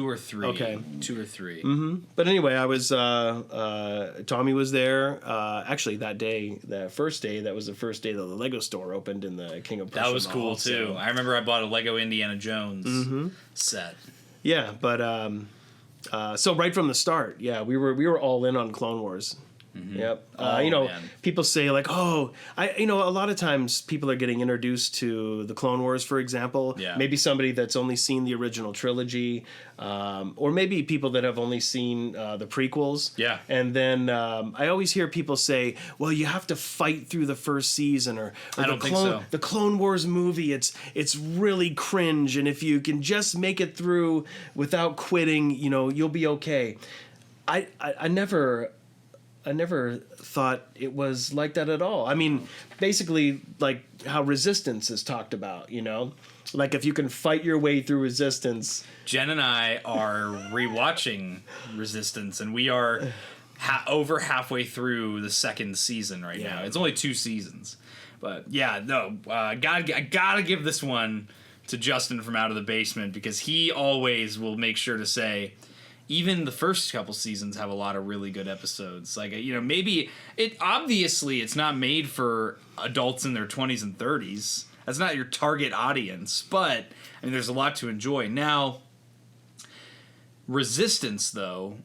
Speaker 1: or three.
Speaker 2: Okay,
Speaker 1: 2 or 3.
Speaker 2: Mm-hmm. But anyway, I was Tommy was there. Actually, that first day, that was the first day that the Lego store opened in the King of Prussia.
Speaker 1: That was cool
Speaker 2: Mall,
Speaker 1: too.
Speaker 2: so.
Speaker 1: I remember I bought a Lego Indiana Jones set.
Speaker 2: Yeah, but so right from the start, we were all in on Clone Wars. Yep. People say like, a lot of times people are getting introduced to the Clone Wars, for example. Yeah. Maybe somebody that's only seen the original trilogy, or maybe people that have only seen the prequels. Yeah. And then I always hear people say, well, you have to fight through the first season, or
Speaker 1: I don't think so.
Speaker 2: The Clone Wars movie, it's really cringe, and if you can just make it through without quitting, you'll be okay. I never thought it was like that at all. I mean, basically, like how Resistance is talked about, Like if you can fight your way through Resistance.
Speaker 1: Jen and I are rewatching Resistance, and we are over halfway through the second season right now. It's only 2 seasons. But I gotta give this one to Justin from Out of the Basement, because he always will make sure to say... Even the first couple seasons have a lot of really good episodes. Like, maybe it's not made for adults in their 20s and 30s. That's not your target audience. But, there's a lot to enjoy. Now, Resistance, though,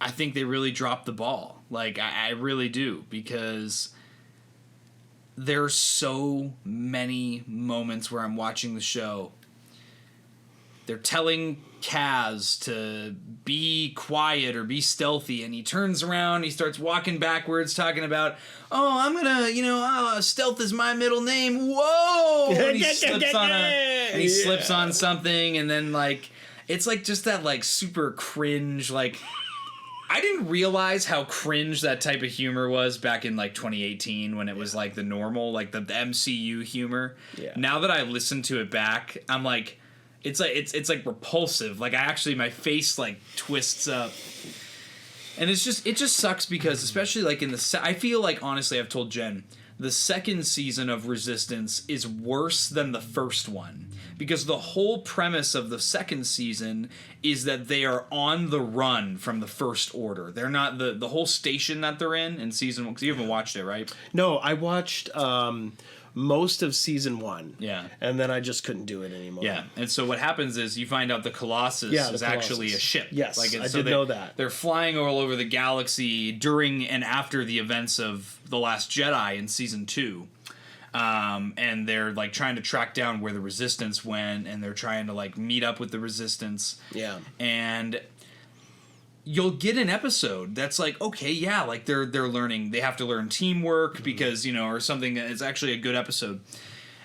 Speaker 1: I think they really dropped the ball. Like, I really do. Because there's so many moments where I'm watching the show. They're telling Kaz to be quiet or be stealthy, and he turns around, he starts walking backwards, talking about, I'm gonna, stealth is my middle name, whoa! And he slips on something, and then, like, it's like just that, like, super cringe, like, I didn't realize how cringe that type of humor was back in, like, 2018 when it was, like, the normal, like, the MCU humor. Yeah. Now that I listen to it back, I'm like... It's like repulsive. Like my face like twists up, and it just sucks because especially like I feel like honestly I've told Jen the second season of Resistance is worse than the first one, because the whole premise of the second season is that they are on the run from the First Order. They're not the whole station that they're in season 1. Because you haven't watched it, right?
Speaker 2: No, I watched. Most of season 1.
Speaker 1: Yeah.
Speaker 2: And then I just couldn't do it anymore.
Speaker 1: Yeah. And so what happens is you find out the Colossus is actually a ship.
Speaker 2: Yes, I did know that.
Speaker 1: They're flying all over the galaxy during and after the events of The Last Jedi in season 2. And they're like trying to track down where the Resistance went, and they're trying to like meet up with the Resistance.
Speaker 2: Yeah.
Speaker 1: And... you'll get an episode that's like, okay, yeah, like they're learning, they have to learn teamwork because, or something that is actually a good episode.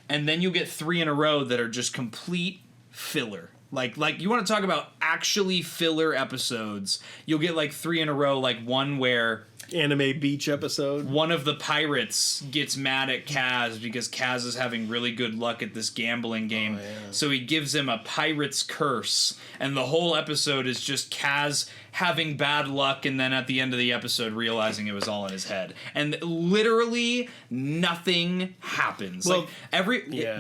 Speaker 1: And then you'll get 3 in a row that are just complete filler. Like you want to talk about actually filler episodes. You'll get like 3 in a row, like one where
Speaker 2: anime beach episode.
Speaker 1: One of the pirates gets mad at Kaz because Kaz is having really good luck at this gambling game.
Speaker 2: Oh, yeah.
Speaker 1: So he gives him a pirate's curse. And the whole episode is just Kaz having bad luck and then at the end of the episode realizing it was all in his head. And literally nothing happens.
Speaker 2: Well,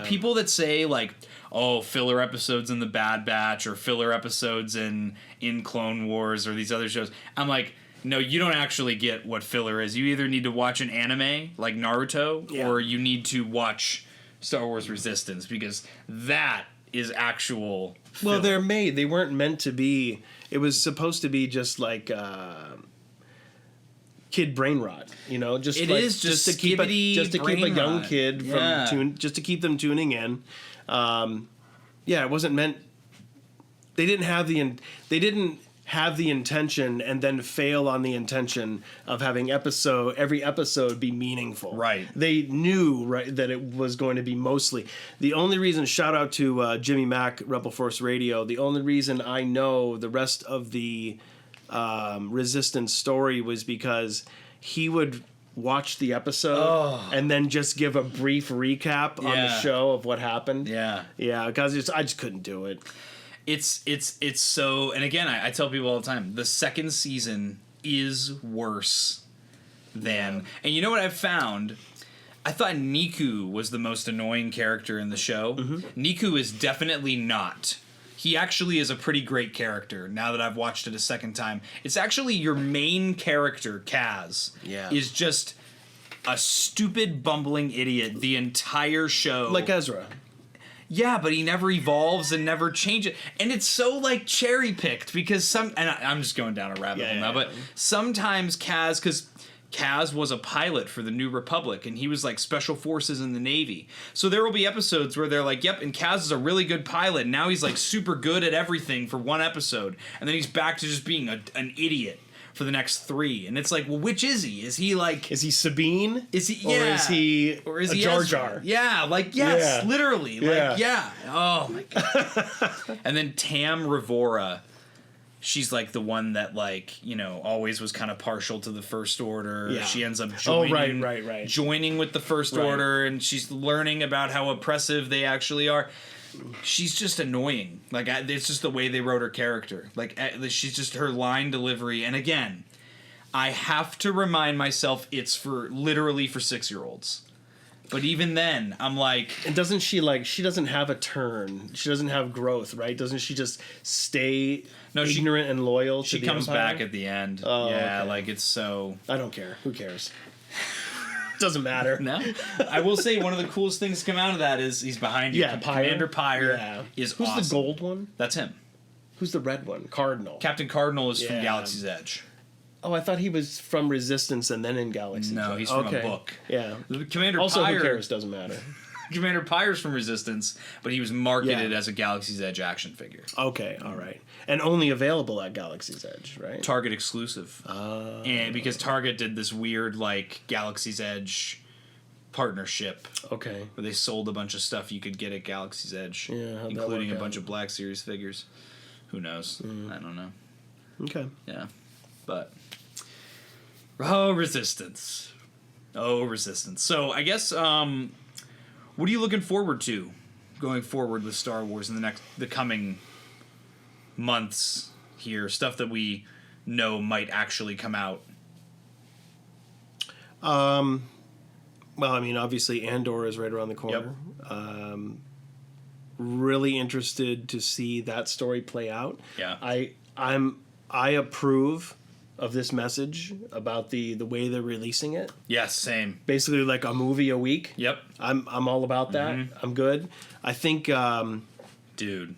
Speaker 1: people that say like, oh, filler episodes in The Bad Batch or filler episodes in Clone Wars or these other shows. I'm like, no, you don't actually get what filler is. You either need to watch an anime like Naruto or you need to watch Star Wars Resistance because that is actual filler.
Speaker 2: Well, they weren't meant to be. It was supposed to be just like kid brain rot, just to keep a young kid from just to keep them tuning in. It wasn't meant. They didn't have the intention and then fail on the intention of having every episode be meaningful.
Speaker 1: Right.
Speaker 2: They knew that it was going to be mostly. The only reason, shout out to Jimmy Mack, Rebel Force Radio, the only reason I know the rest of the Resistance story was because he would watch the episode and then just give a brief recap on the show of what happened. Yeah. Yeah, because I just couldn't do it.
Speaker 1: It's so, and again, I tell people all the time, the second season is worse than, and you know what I've found? I thought Niku was the most annoying character in the show. Mm-hmm. Niku is definitely not. He actually is a pretty great character now that I've watched it a second time. It's actually your main character, Kaz, is just a stupid, bumbling idiot the entire show.
Speaker 2: Like Ezra.
Speaker 1: Yeah, but he never evolves and never changes. And it's so, like, cherry-picked because and I'm just going down a rabbit hole now, but sometimes because Kaz was a pilot for the New Republic, and he was, like, Special Forces in the Navy. So there will be episodes where they're like, yep, and Kaz is a really good pilot, and now he's, like, super good at everything for one episode. And then he's back to just being an idiot for the next 3. And it's like, well, which is he? Is he like...
Speaker 2: Is he Sabine?
Speaker 1: Is he...
Speaker 2: Yeah. Or is he Jar Jar?
Speaker 1: Yeah, like, yes, literally. Like, Oh, my God. And then Tam Rivora, she's like the one that, like, always was kind of partial to the First Order. Yeah. She ends up joining, joining with the First Order, and she's learning about how oppressive they actually are. She's just annoying. Like, it's just the way they wrote her character. Like, she's just her line delivery. And again, I have to remind myself it's literally for 6-year-olds. But even then, I'm like...
Speaker 2: And doesn't she doesn't have a turn. She doesn't have growth, right? Doesn't she just stay ignorant and loyal to the Empire?
Speaker 1: She comes back at the end.
Speaker 2: Oh,
Speaker 1: yeah,
Speaker 2: okay.
Speaker 1: Like, it's so...
Speaker 2: I don't care. Who cares? Doesn't matter.
Speaker 1: No. I will say one of the coolest things to come out of that is he's behind you.
Speaker 2: Yeah,
Speaker 1: Commander Pyre is
Speaker 2: Who's
Speaker 1: awesome.
Speaker 2: the gold one?
Speaker 1: That's him.
Speaker 2: Who's the red one? Cardinal.
Speaker 1: Captain Cardinal is from Galaxy's Edge.
Speaker 2: Oh, I thought he was from Resistance and then in Galaxy's Edge.
Speaker 1: No, he's from a book.
Speaker 2: Yeah.
Speaker 1: Commander
Speaker 2: also,
Speaker 1: Pyre...
Speaker 2: who cares? Doesn't matter.
Speaker 1: Commander Pyre's from Resistance, but he was marketed as a Galaxy's Edge action figure.
Speaker 2: Okay, all right. And only available at Galaxy's Edge, right?
Speaker 1: Target exclusive. And because Target did this weird, like, Galaxy's Edge partnership.
Speaker 2: Okay.
Speaker 1: Where they sold a bunch of stuff you could get at Galaxy's Edge.
Speaker 2: Yeah,
Speaker 1: including a bunch of Black Series figures. Who knows? I don't know.
Speaker 2: Okay.
Speaker 1: Yeah. But... Oh, Resistance. Oh, Resistance. So, I guess, what are you looking forward to going forward with Star Wars in the coming months here? Stuff that we know might actually come out.
Speaker 2: Well, I mean, obviously Andor is right around the corner. Yep. Really interested to see that story play out.
Speaker 1: Yeah.
Speaker 2: I approve of this message about the way they're releasing it.
Speaker 1: Yes, same.
Speaker 2: Basically like a movie a week.
Speaker 1: Yep.
Speaker 2: I'm all about that. Mm-hmm. I'm good. I think
Speaker 1: dude,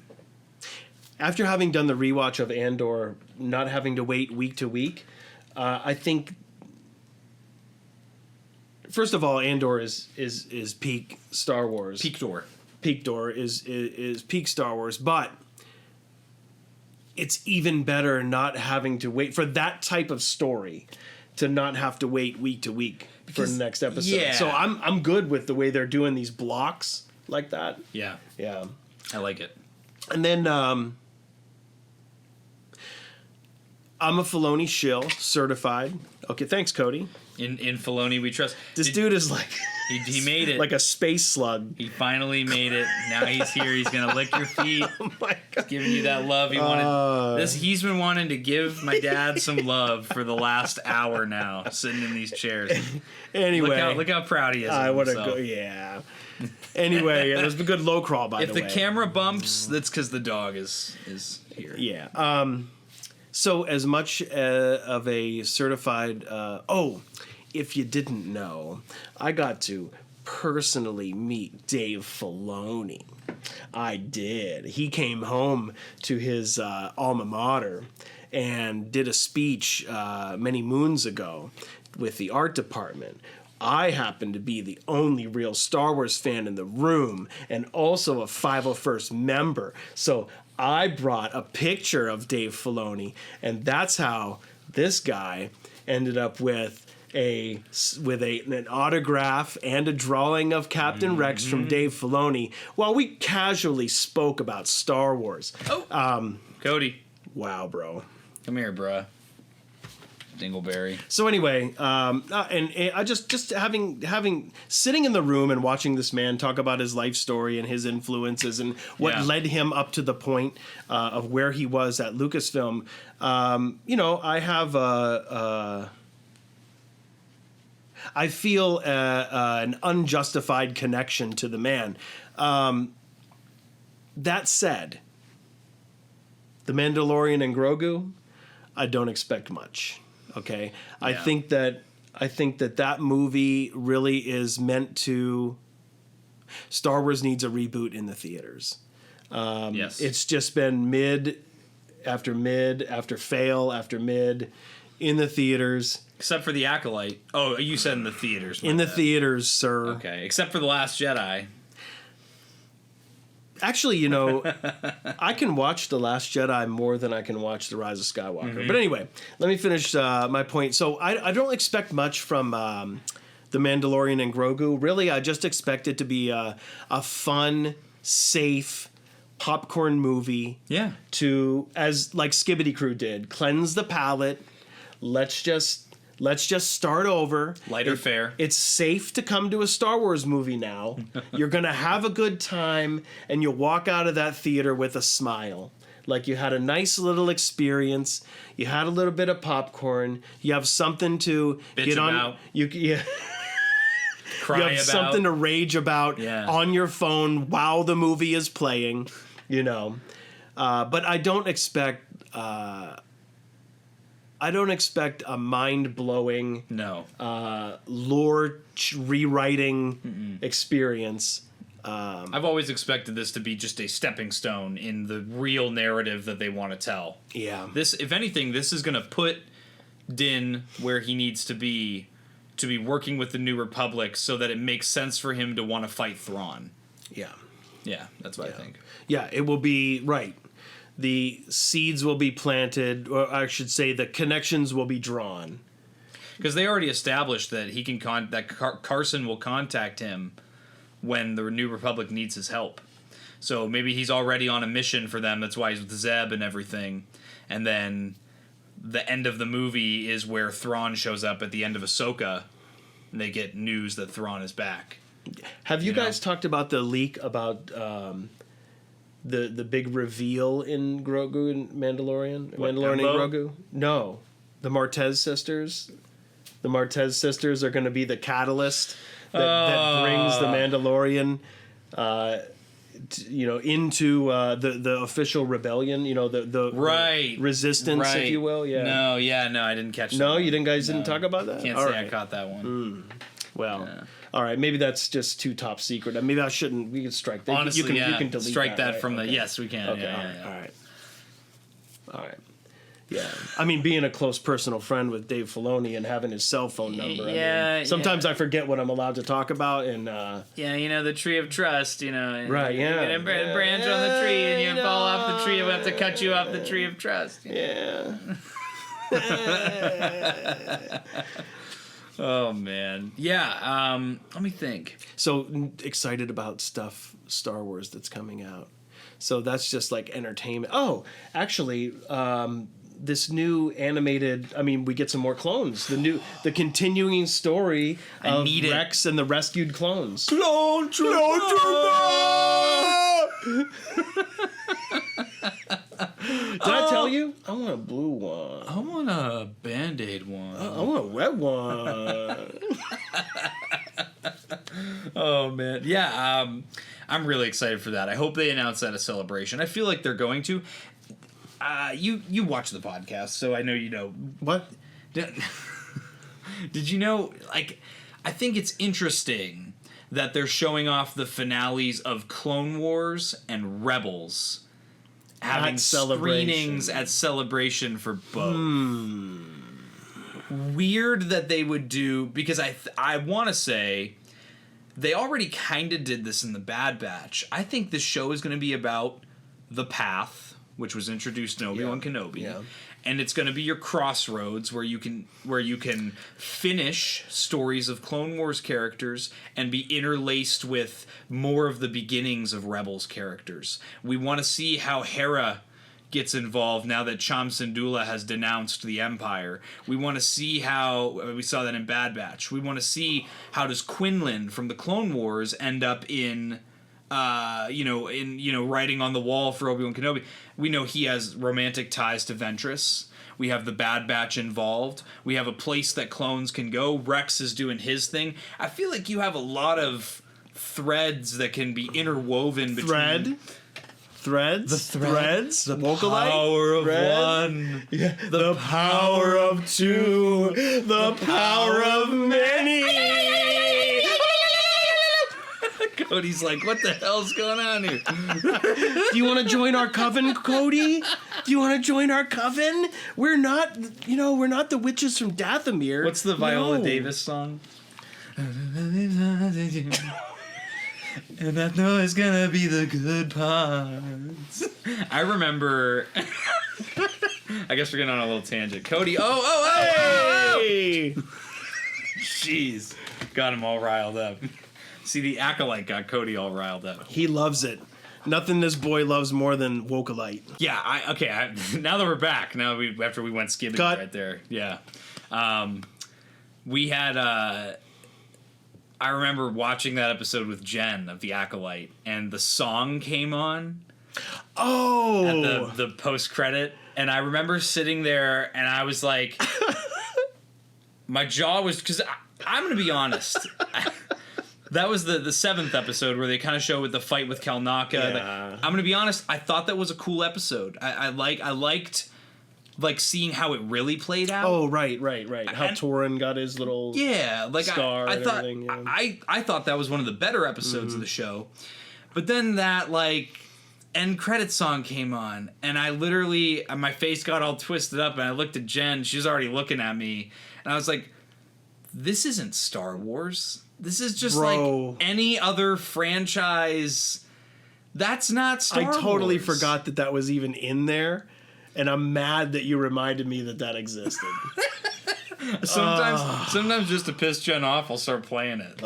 Speaker 2: after having done the rewatch of Andor, not having to wait week to week, I think first of all, Andor is peak Star Wars.
Speaker 1: Peak door.
Speaker 2: Peak door is peak Star Wars, but it's even better not having to wait for that type of story, to not have to wait week to week for the next episode.
Speaker 1: Yeah.
Speaker 2: So I'm good with the way they're doing these blocks like that.
Speaker 1: Yeah.
Speaker 2: Yeah. I
Speaker 1: like it.
Speaker 2: And then I'm a Filoni shill, certified. Okay, thanks, Cody.
Speaker 1: In Filoni we trust.
Speaker 2: This dude is like...
Speaker 1: He made it.
Speaker 2: Like a space slug.
Speaker 1: He finally made it. Now he's here. He's going to lick your feet.
Speaker 2: Oh, my God.
Speaker 1: He's giving you that love he wanted. He's been wanting to give my dad some love for the last hour now, sitting in these chairs.
Speaker 2: Anyway.
Speaker 1: Look how proud he is
Speaker 2: I
Speaker 1: of
Speaker 2: want to
Speaker 1: himself.
Speaker 2: go, yeah. Anyway, it was a good low crawl, by the way.
Speaker 1: If the camera bumps, that's because the dog is here.
Speaker 2: Yeah. So as much of a certified... if you didn't know, I got to personally meet Dave Filoni. I did. He came home to his alma mater and did a speech many moons ago with the art department. I happen to be the only real Star Wars fan in the room and also a 501st member. So I brought a picture of Dave Filoni, and that's how this guy ended up with an autograph and a drawing of Captain Rex from Dave Filoni while we casually spoke about Star Wars.
Speaker 1: Cody.
Speaker 2: Wow, bro.
Speaker 1: Come here, bruh. Dingleberry.
Speaker 2: So anyway, and I just having sitting in the room and watching this man talk about his life story and his influences and what led him up to the point of where he was at Lucasfilm. I have I feel an unjustified connection to the man. That said, The Mandalorian and Grogu, I don't expect much. Okay, yeah. I think that movie really is meant to. Star Wars needs a reboot in the theaters.
Speaker 1: Yes,
Speaker 2: it's just been mid after fail after mid in the theaters.
Speaker 1: Except for The Acolyte. Oh, you said in the theaters.
Speaker 2: In the theaters, sir.
Speaker 1: Okay, except for The Last Jedi.
Speaker 2: Actually, I can watch The Last Jedi more than I can watch The Rise of Skywalker. Mm-hmm. But anyway, let me finish my point. So I don't expect much from The Mandalorian and Grogu. Really, I just expect it to be a fun, safe popcorn movie.
Speaker 1: Yeah.
Speaker 2: To, as like Skibbity Crew did, cleanse the palate. Let's just start over.
Speaker 1: Lighter fare.
Speaker 2: It's safe to come to a Star Wars movie now. You're going to have a good time, and you'll walk out of that theater with a smile. Like you had a nice little experience. You had a little bit of popcorn. You have something to
Speaker 1: get on.
Speaker 2: Cry you have about. Something to rage about on your phone while the movie is playing. But I don't expect... I don't expect a mind-blowing, lore rewriting experience.
Speaker 1: I've always expected this to be just a stepping stone in the real narrative that they want to tell.
Speaker 2: Yeah.
Speaker 1: This, if anything, this is going to put Din where he needs to be working with the New Republic so that it makes sense for him to want to fight Thrawn.
Speaker 2: Yeah.
Speaker 1: Yeah, that's what I think.
Speaker 2: Yeah, it will be, right. The seeds will be planted, or I should say the connections will be drawn.
Speaker 1: Because they already established that he can Carson will contact him when the New Republic needs his help. So maybe he's already on a mission for them. That's why he's with Zeb and everything. And then the end of the movie is where Thrawn shows up at the end of Ahsoka, and they get news that Thrawn is back.
Speaker 2: Have you guys talked about the leak about... The big reveal in Grogu and Mandalorian?
Speaker 1: What,
Speaker 2: Mandalorian
Speaker 1: Embo?
Speaker 2: and Grogu? No. The Martez sisters. The Martez sisters are going to be the catalyst that brings the Mandalorian into the official rebellion, the resistance, if you will. Yeah.
Speaker 1: No, I didn't catch that.
Speaker 2: No, you didn't talk about that?
Speaker 1: Can't say I caught that one.
Speaker 2: Well... Yeah. All right, maybe that's just too top secret. Maybe I shouldn't. We can strike that.
Speaker 1: Honestly,
Speaker 2: you can delete
Speaker 1: strike that
Speaker 2: right?
Speaker 1: from
Speaker 2: okay.
Speaker 1: the. Yes, we can.
Speaker 2: Okay,
Speaker 1: Yeah,
Speaker 2: all right. Yeah, I mean, being a close personal friend with Dave Filoni and having his cell phone number. Sometimes I forget what I'm allowed to talk about, and
Speaker 1: the tree of trust.
Speaker 2: Right. Yeah.
Speaker 1: You get a branch on the tree, and you fall off the tree. We have to cut you off the tree of trust.
Speaker 2: Yeah.
Speaker 1: Oh man, yeah. Let me think.
Speaker 2: So excited about Star Wars that's coming out. So that's just like entertainment. Oh, actually, this new animated. I mean, we get some more clones. The continuing story of Rex and the rescued clones.
Speaker 1: Clone Trooper!
Speaker 2: Did I tell you? I want a blue one.
Speaker 1: I want a Band-Aid one.
Speaker 2: I want a red one.
Speaker 1: Oh man, yeah. I'm really excited for that. I hope they announce that at Celebration. I feel like they're going to. You watch the podcast, so I know you know.
Speaker 2: What?
Speaker 1: Did you know? Like, I think it's interesting that they're showing off the finales of Clone Wars and Rebels, having screenings at Celebration for both. Weird that they would do, because I want to say they already kind of did this in the Bad Batch. I think this show is going to be about the Path, which was introduced in Obi-Wan Kenobi, and it's going to be your crossroads where you can finish stories of Clone Wars characters and be interlaced with more of the beginnings of Rebels characters. We want to see how Hera gets involved now that Cham Syndulla has denounced the Empire. We want to see how we saw that in Bad Batch. We want to see how does Quinlan from the Clone Wars end up in writing on the wall for Obi-Wan Kenobi. We know he has romantic ties to Ventress. We have the Bad Batch involved. We have a place that clones can go. Rex is doing his thing. I feel like you have a lot of threads that can be interwoven between...
Speaker 2: Threads? The
Speaker 1: Vocalite? Power of one.
Speaker 2: Yeah. The power of two. The power of many.
Speaker 1: Cody's like, what the hell's going on here?
Speaker 2: Do you want to join our coven, Cody? Do you want to join our coven? We're not the witches from Dathomir.
Speaker 1: What's the Viola Davis song? And I know it's gonna be the good parts. I remember. I guess we're getting on a little tangent. Cody. Hey! Jeez. Got him all riled up. See, the Acolyte got Cody all riled up.
Speaker 2: He loves it. Nothing this boy loves more than Wokalite.
Speaker 1: Yeah, now that we're back, after we went skimming right there. Yeah. We had I remember watching that episode with Jen of The Acolyte, and the song came on.
Speaker 2: Oh!
Speaker 1: At the post-credit, and I remember sitting there, and I was like... my jaw was... Because I'm going to be honest. That was the 7th episode where they kind of show with the fight with Kalnaka.
Speaker 2: Yeah.
Speaker 1: I'm going to be honest, I thought that was a cool episode. I liked... seeing how it really played out.
Speaker 2: Oh, right. How Torin got his little scar
Speaker 1: I
Speaker 2: and
Speaker 1: thought,
Speaker 2: everything. Yeah.
Speaker 1: I thought that was one of the better episodes of the show. But then that, end credit song came on, and I literally, my face got all twisted up, and I looked at Jen. She was already looking at me, and I was like, this isn't Star Wars. This is just any other franchise. That's not Star Wars.
Speaker 2: I totally forgot that was even in there. And I'm mad that you reminded me that existed.
Speaker 1: Sometimes just to piss Jen off, I'll start playing it.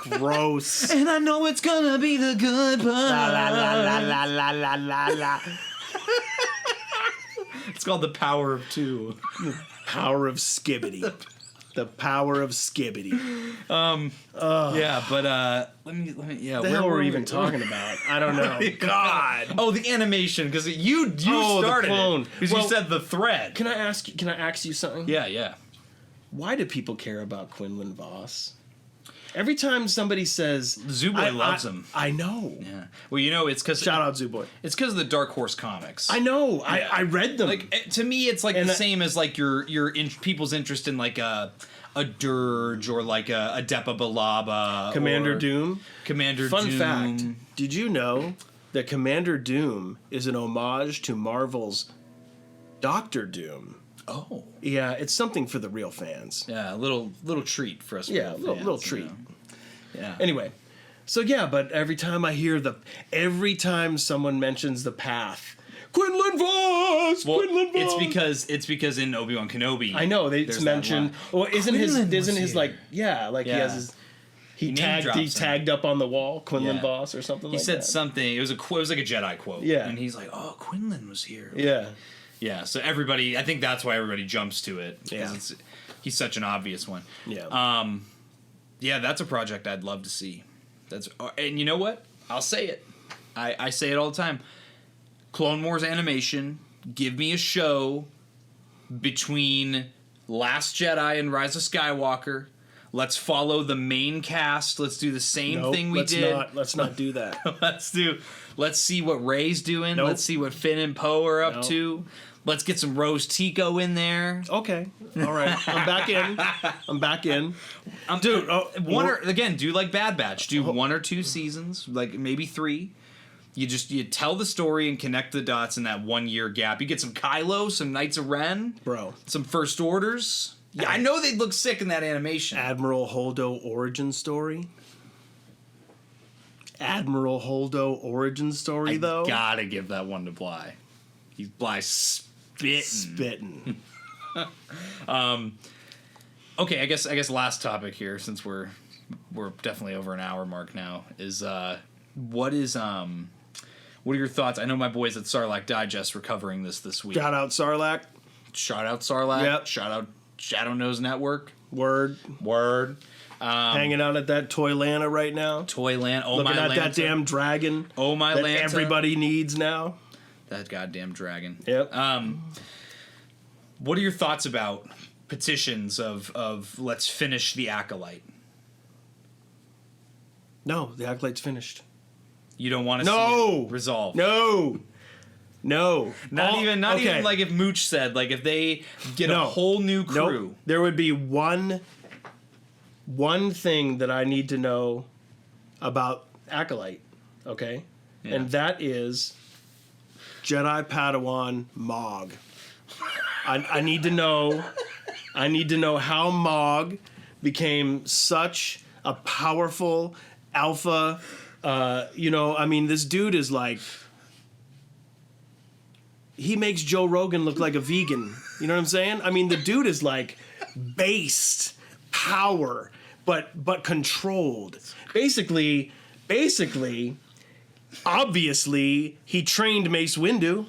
Speaker 2: Gross.
Speaker 1: And I know it's gonna be the good part.
Speaker 2: La la la la la la la la la.
Speaker 1: It's called The Power of Two.
Speaker 2: Power of Skibbity. The power of Skibbity.
Speaker 1: Yeah, but let me. Yeah,
Speaker 2: the hell were we even talking about? I don't know.
Speaker 1: God. Oh, the animation, because you started
Speaker 2: the clone.
Speaker 1: Because you said the thread.
Speaker 2: Can I ask you something?
Speaker 1: Yeah.
Speaker 2: Why do people care about Quinlan Vos? Every time somebody says
Speaker 1: Zooboy loves him.
Speaker 2: I know.
Speaker 1: Yeah. Well, it's because
Speaker 2: shout out Zooboy.
Speaker 1: It's because of the Dark Horse comics.
Speaker 2: I know. Yeah. I read them.
Speaker 1: To me, it's the same as your people's interest in a Dirge or a Depa Balaba.
Speaker 2: Commander Doom.
Speaker 1: Commander
Speaker 2: Doom. Fun fact: did you know that Commander Doom is an homage to Marvel's Doctor Doom?
Speaker 1: Oh. Yeah,
Speaker 2: it's something for the real fans.
Speaker 1: Yeah, a little treat for us.
Speaker 2: Yeah, little treat.
Speaker 1: Yeah.
Speaker 2: Anyway, so but every time someone mentions the Path, Quinlan Vos.
Speaker 1: It's because in Obi-Wan Kenobi,
Speaker 2: I know it's mentioned. Well, he has his. He tagged up on the wall, Quinlan Vos or something.
Speaker 1: He said something. It was like a Jedi quote.
Speaker 2: Yeah,
Speaker 1: and he's like, "Oh, Quinlan was here."
Speaker 2: Yeah.
Speaker 1: Yeah, so everybody, I think that's why everybody jumps to it.
Speaker 2: Yeah.
Speaker 1: He's such an obvious one.
Speaker 2: Yeah.
Speaker 1: Yeah, that's a project I'd love to see. And you know what? I'll say it. I say it all the time. Clone Wars animation, give me a show between Last Jedi and Rise of Skywalker. Let's follow the main cast. Let's do the same thing we did.
Speaker 2: Let's not do that.
Speaker 1: Let's see what Rey's doing.
Speaker 2: Nope.
Speaker 1: Let's see what Finn and Poe are up
Speaker 2: Nope.
Speaker 1: to. Let's get some Rose Tico in there.
Speaker 2: Okay. All right. I'm back in. Dude,
Speaker 1: Do like Bad Batch. Do 1 or 2 seasons, like maybe 3. You tell the story and connect the dots in that 1 year gap. You get some Kylo, some Knights of Ren,
Speaker 2: bro,
Speaker 1: some First Orders. Yeah, I know they'd look sick in that animation.
Speaker 2: Admiral Holdo origin story. Though.
Speaker 1: Gotta give that one to Bly. He's Bly spitting. Okay, I guess last topic here, since we're definitely over an hour mark now, is what are your thoughts? I know my boys at Sarlacc Digest were covering this week.
Speaker 2: Shout out Sarlacc.
Speaker 1: Shout out Sarlacc.
Speaker 2: Yep.
Speaker 1: Shout out Shadow Nose Network.
Speaker 2: Word. Hanging out at that Toylanta right now.
Speaker 1: Toyland. Oh,
Speaker 2: looking
Speaker 1: my
Speaker 2: at
Speaker 1: Lanta.
Speaker 2: that damn dragon.
Speaker 1: Oh, my
Speaker 2: that
Speaker 1: Lanta.
Speaker 2: everybody needs now.
Speaker 1: That goddamn dragon.
Speaker 2: Yep.
Speaker 1: What are your thoughts about petitions of let's finish the Acolyte?
Speaker 2: No, the Acolyte's finished.
Speaker 1: You don't want to see it resolved.
Speaker 2: No.
Speaker 1: Not even like if Mooch said, like if they get a whole new crew.
Speaker 2: Nope. There would be one thing that I need to know about Acolyte, okay?
Speaker 1: Yeah.
Speaker 2: And that is Jedi Padawan Mog. I need to know how Mog became such a powerful alpha. This dude is like, he makes Joe Rogan look like a vegan. You know what I'm saying? I mean, the dude is like based power, but controlled. Basically, obviously, he trained Mace Windu.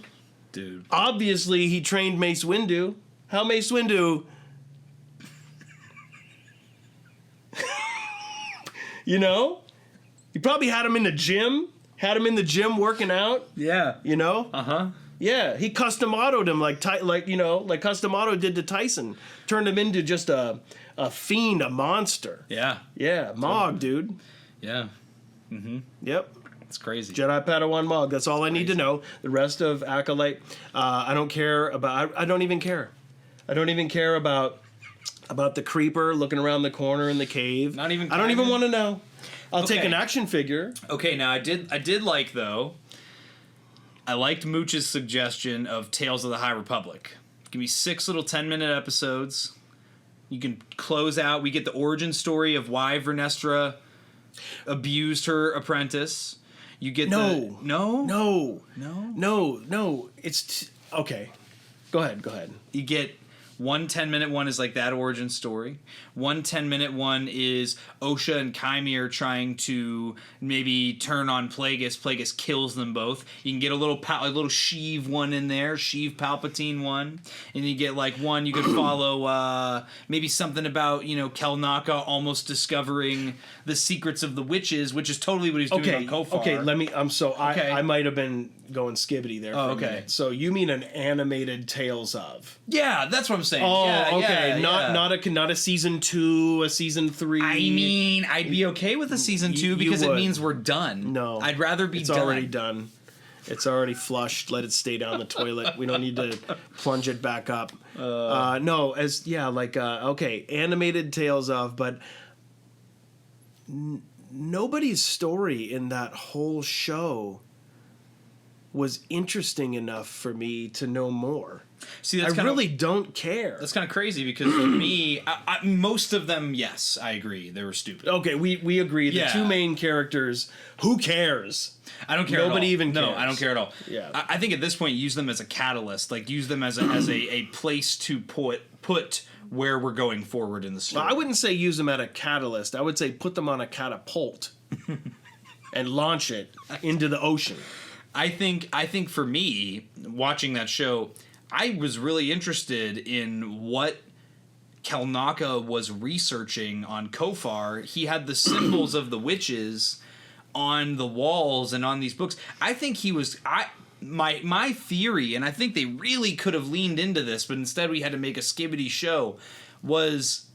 Speaker 1: Dude.
Speaker 2: Obviously, he trained Mace Windu. How Mace Windu... You know? He probably had him in the gym. Working out.
Speaker 1: Yeah.
Speaker 2: You know?
Speaker 1: Uh-huh.
Speaker 2: Yeah, he custom autoed him like custom auto did to Tyson. Turned him into just a fiend, a monster.
Speaker 1: Yeah.
Speaker 2: Yeah, Mog, dude.
Speaker 1: Yeah. Mm-hmm.
Speaker 2: Yep.
Speaker 1: It's crazy.
Speaker 2: Jedi Padawan Mog. That's all I need to know. The rest of Acolyte, I don't care about. I don't even care. I don't even care about the creeper looking around the corner in the cave.
Speaker 1: Not even.
Speaker 2: I don't even want to know. I'll
Speaker 1: Okay.
Speaker 2: take an action figure.
Speaker 1: Okay, now I did like though. I liked Mooch's suggestion of Tales of the High Republic. Give me 6 little 10-minute episodes. You can close out. We get the origin story of why Vernestra abused her apprentice. You get
Speaker 2: No.
Speaker 1: No.
Speaker 2: It's okay. Go ahead.
Speaker 1: You get one 10-minute one is like that origin story. One 10-minute one is Osha and Kymir trying to maybe turn on Plagueis. Plagueis kills them both. You can get a little Sheev one in there, Sheev Palpatine one, and you get like one you could follow maybe something about Kelnaka almost discovering the secrets of the witches, which is totally what he's doing on Kofar.
Speaker 2: Okay, I might have been going skibbity there.
Speaker 1: Oh,
Speaker 2: for a
Speaker 1: okay.
Speaker 2: minute. So you mean an animated Tales of?
Speaker 1: Yeah, that's what I'm saying.
Speaker 2: Oh,
Speaker 1: yeah,
Speaker 2: okay.
Speaker 1: Yeah.
Speaker 2: Not a season 2, a season 3.
Speaker 1: I mean, I'd be okay with a season 2 because it means we're done.
Speaker 2: No,
Speaker 1: I'd rather be
Speaker 2: it's
Speaker 1: done.
Speaker 2: It's already done. It's already flushed. Let it stay down the toilet. We don't need to plunge it back up. Animated Tales of, but nobody's story in that whole show was interesting enough for me to know more.
Speaker 1: See,
Speaker 2: I really don't care.
Speaker 1: That's kind of crazy because for me, most of them, yes, I agree, they were stupid.
Speaker 2: Okay, we agree. The two main characters, who cares?
Speaker 1: I don't care.
Speaker 2: Nobody
Speaker 1: at all.
Speaker 2: even cares.
Speaker 1: No, I don't care at all.
Speaker 2: Yeah,
Speaker 1: I think at this point, use them as a catalyst. Like use them as a place to put where we're going forward in the story.
Speaker 2: Well, I wouldn't say use them at a catalyst. I would say put them on a catapult and launch it into the ocean.
Speaker 1: I think for me, watching that show, I was really interested in what Kelnaka was researching on Kofar. He had the symbols of the witches on the walls and on these books. I think he was my theory, and I think they really could have leaned into this, but instead we had to make a skibbity show, was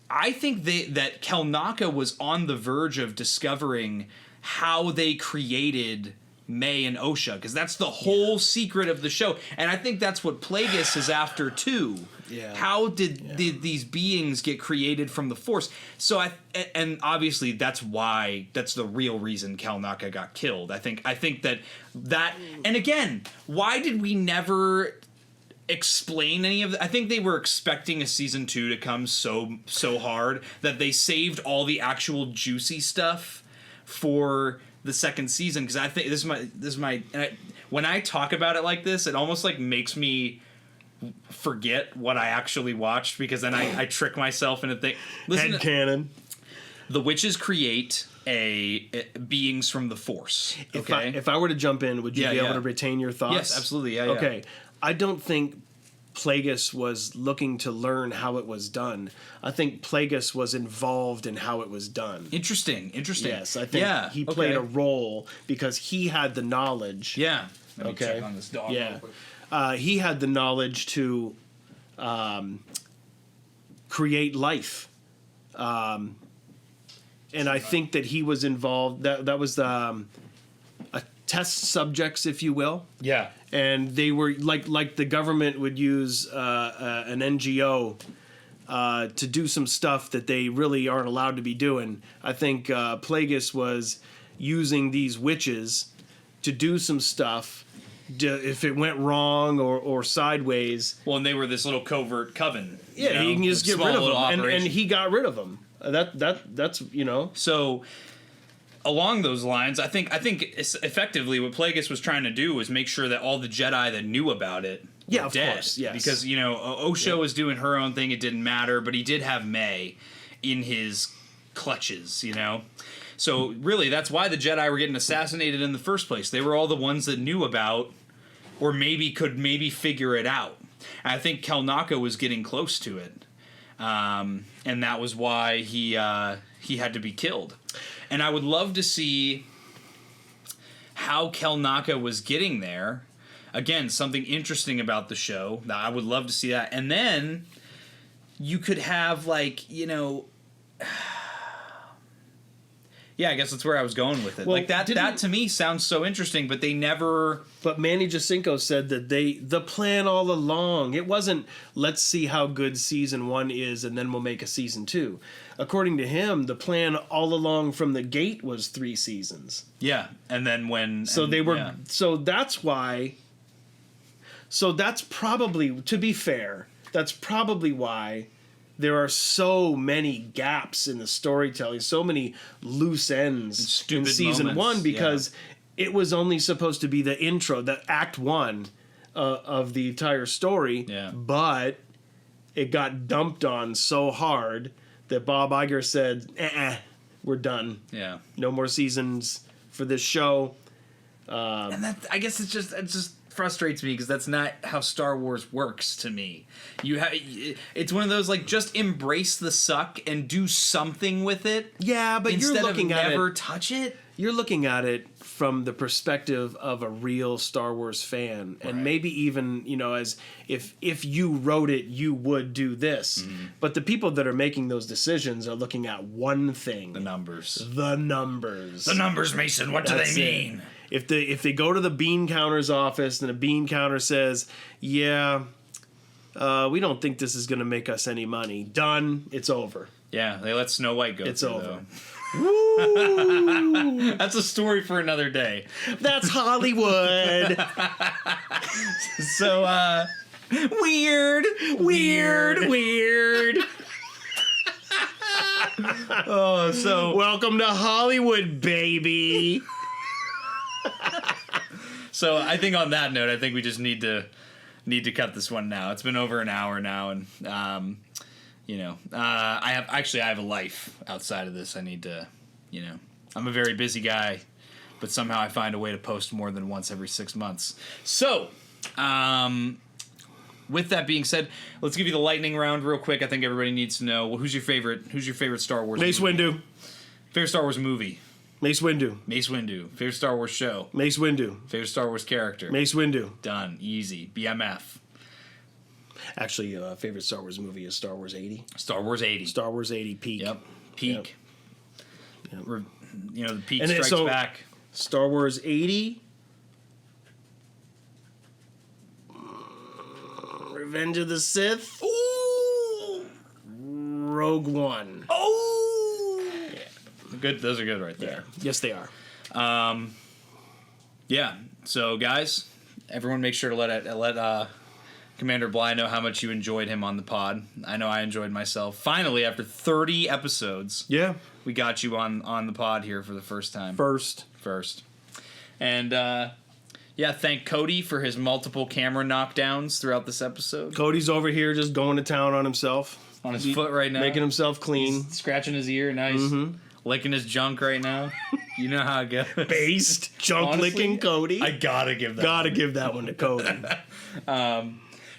Speaker 1: I think that Kelnaka was on the verge of discovering how they created May and Osha, because that's the whole secret of the show, and I think that's what Plagueis is after too.
Speaker 2: Yeah.
Speaker 1: How did these beings get created from the Force? So and obviously that's the real reason Kelnaka got killed. I think that and again, why did we never explain any of that? I think they were expecting a season 2 to come so hard that they saved all the actual juicy stuff for the second season, because I think this is my when I talk about it like this, it almost like makes me forget what I actually watched, because then I trick myself into think. Listen,
Speaker 2: Headcanon.
Speaker 1: The witches create beings from the Force. Okay,
Speaker 2: If I were to jump in, would you be able to retain your thoughts?
Speaker 1: Yes, absolutely. Yeah.
Speaker 2: Okay, I don't think Plagueis was looking to learn how it was done. I think Plagueis was involved in how it was done.
Speaker 1: Interesting.
Speaker 2: Yes, I think he played a role because he had the knowledge.
Speaker 1: Yeah. Let me check on this dog.
Speaker 2: Yeah. He had the knowledge to create life. And I think that he was involved. That was a test subjects, if you will.
Speaker 1: Yeah.
Speaker 2: And they were like the government would use an NGO to do some stuff that they really aren't allowed to be doing. I think Plagueis was using these witches to do some stuff. If it went wrong or sideways.
Speaker 1: Well, and they were this little covert coven.
Speaker 2: Yeah, he can just get rid of them. And he got rid of them. That's.
Speaker 1: So along those lines, I think effectively what Plagueis was trying to do was make sure that all the Jedi that knew about it were dead.
Speaker 2: Course, yes.
Speaker 1: Because, Osha was doing her own thing, it didn't matter, but he did have May in his clutches, So really, that's why the Jedi were getting assassinated in the first place. They were all the ones that knew about, or could figure it out. And I think Kelnaka was getting close to it, and that was why he had to be killed. And I would love to see how Kelnaka was getting there. Again, something interesting about the show. I would love to see that. And then you could have yeah, I guess that's where I was going with it.
Speaker 2: Well,
Speaker 1: that to me sounds so interesting, but they never.
Speaker 2: But Manny Jacinto said that the plan all along, it wasn't let's see how good season 1 is and then we'll make a season 2. According to him, the plan all along from the gate was 3 seasons.
Speaker 1: Yeah, and then
Speaker 2: So that's why. So that's probably, to be fair, that's probably why there are so many gaps in the storytelling, so many loose ends in season
Speaker 1: moments,
Speaker 2: 1, because it was only supposed to be the intro, the act 1 of the entire story.
Speaker 1: Yeah.
Speaker 2: But it got dumped on so hard that Bob Iger said, we're done.
Speaker 1: Yeah.
Speaker 2: No more seasons for this show.
Speaker 1: And that, I guess it just frustrates me, because that's not how Star Wars works to me. It's one of those, just embrace the suck and do something with it.
Speaker 2: Yeah, but
Speaker 1: instead
Speaker 2: you're looking
Speaker 1: of
Speaker 2: at
Speaker 1: never
Speaker 2: it,
Speaker 1: touch it.
Speaker 2: You're looking at it from the perspective of a real Star Wars fan, and maybe even as if you wrote it, you would do this. Mm-hmm. But the people that are making those decisions are looking at one thing:
Speaker 1: the numbers.
Speaker 2: The numbers.
Speaker 1: The numbers, Mason. What do they mean?
Speaker 2: If they go to the bean counter's office and the bean counter says, "Yeah, we don't think this is going to make us any money," done. It's over.
Speaker 1: Yeah, they let Snow White go.
Speaker 2: It's over.
Speaker 1: Woo! That's a story for another day.
Speaker 2: That's Hollywood.
Speaker 1: So, weird. Oh, so
Speaker 2: welcome to Hollywood, baby.
Speaker 1: So I think on that note, I think we just need to cut this one now. It's been over an hour now, and I have a life outside of this. I need to, I'm a very busy guy, but somehow I find a way to post more than once every 6 months. So With that being said, let's give you the lightning round real quick. I think everybody needs to know. Well, who's your favorite Star Wars
Speaker 2: Mace
Speaker 1: movie?
Speaker 2: Windu.
Speaker 1: Favorite Star Wars movie?
Speaker 2: Mace Windu.
Speaker 1: Mace Windu. Favorite Star Wars show?
Speaker 2: Mace Windu.
Speaker 1: Favorite Star Wars character?
Speaker 2: Mace Windu.
Speaker 1: Done. Easy. BMF.
Speaker 2: Actually, favorite Star Wars movie is Star Wars 80.
Speaker 1: Star Wars 80.
Speaker 2: Star Wars 80 peak.
Speaker 1: Yep. Peak.
Speaker 2: Yep.
Speaker 1: You know, the peak
Speaker 2: And
Speaker 1: strikes back.
Speaker 2: Star Wars 80. Revenge of the Sith.
Speaker 1: Ooh!
Speaker 2: Rogue One.
Speaker 1: Oh! Yeah. Good. Those are good right there.
Speaker 2: Yeah. Yes, they are.
Speaker 1: Yeah. So, guys, everyone make sure to let Commander Bly know how much you enjoyed him on the pod. I know I enjoyed myself. Finally, after 30 episodes,
Speaker 2: Yeah.
Speaker 1: we got you on the pod here for the first time.
Speaker 2: First.
Speaker 1: And, yeah, thank Cody for his multiple camera knockdowns throughout this episode.
Speaker 2: Cody's over here just going to town on himself.
Speaker 1: On his foot right now.
Speaker 2: Making himself clean.
Speaker 1: He's scratching his ear. Now he's licking his junk right now. You know how it goes.
Speaker 2: Based junk
Speaker 1: Honestly,
Speaker 2: licking Cody.
Speaker 1: I gotta give that
Speaker 2: Gotta give that one to Cody.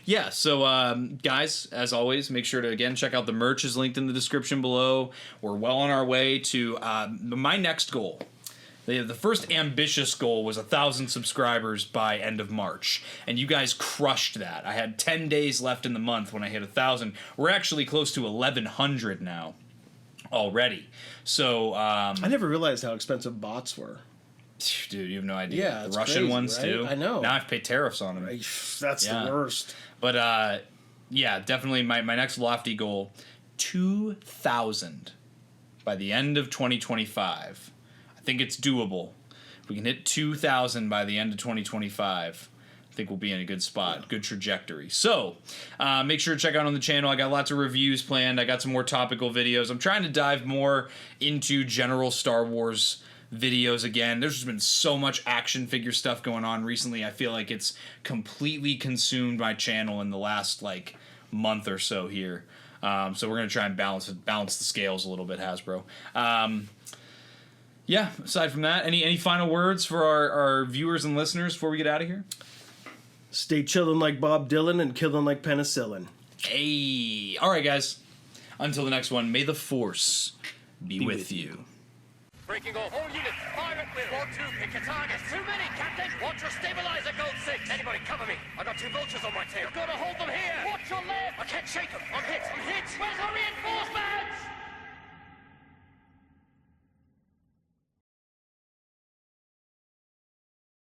Speaker 1: Yeah, so guys, as always, make sure to, again, check out the merch is linked in the description below. We're well on our way to my next goal. The first ambitious goal was 1,000 subscribers by end of March, and you guys crushed that. I had 10 days left in the month when I hit 1,000. We're actually close to 1,100 now already. So
Speaker 2: I never realized how expensive bots were.
Speaker 1: dude, you have no idea.
Speaker 2: Yeah,
Speaker 1: the
Speaker 2: it's
Speaker 1: Russian
Speaker 2: crazy,
Speaker 1: ones
Speaker 2: right?
Speaker 1: too.
Speaker 2: I know.
Speaker 1: Now I have to pay tariffs on them.
Speaker 2: That's
Speaker 1: Yeah.
Speaker 2: the worst.
Speaker 1: But yeah, definitely my next lofty goal, 2,000 by the end of 2025. I think it's doable. If we can hit 2,000 by the end of 2025, I think we'll be in a good spot, good trajectory. So make sure to check out on the channel. I got lots of reviews planned. I got some more topical videos. I'm trying to dive more into general Star Wars videos again. There's just been so much action figure stuff going on recently. I feel like it's completely consumed my channel in the last like month or so here. So we're gonna try and balance the scales a little bit, Hasbro. Yeah, aside from that, any final words for our viewers and listeners before we get out of here?
Speaker 2: Stay chillin' like Bob Dylan and killin' like penicillin.
Speaker 1: Hey, all right, guys. Until the next one, may the Force be with you.
Speaker 3: Breaking off. All units, fire at will. 1-2, pick your targets. Too many, Captain. Watch your stabilizer, Gold 6. Anybody cover me. I got 2 vultures on my tail. You've got to hold them here. Watch your left. I can't shake them. I'm hit. Where's our reinforcements?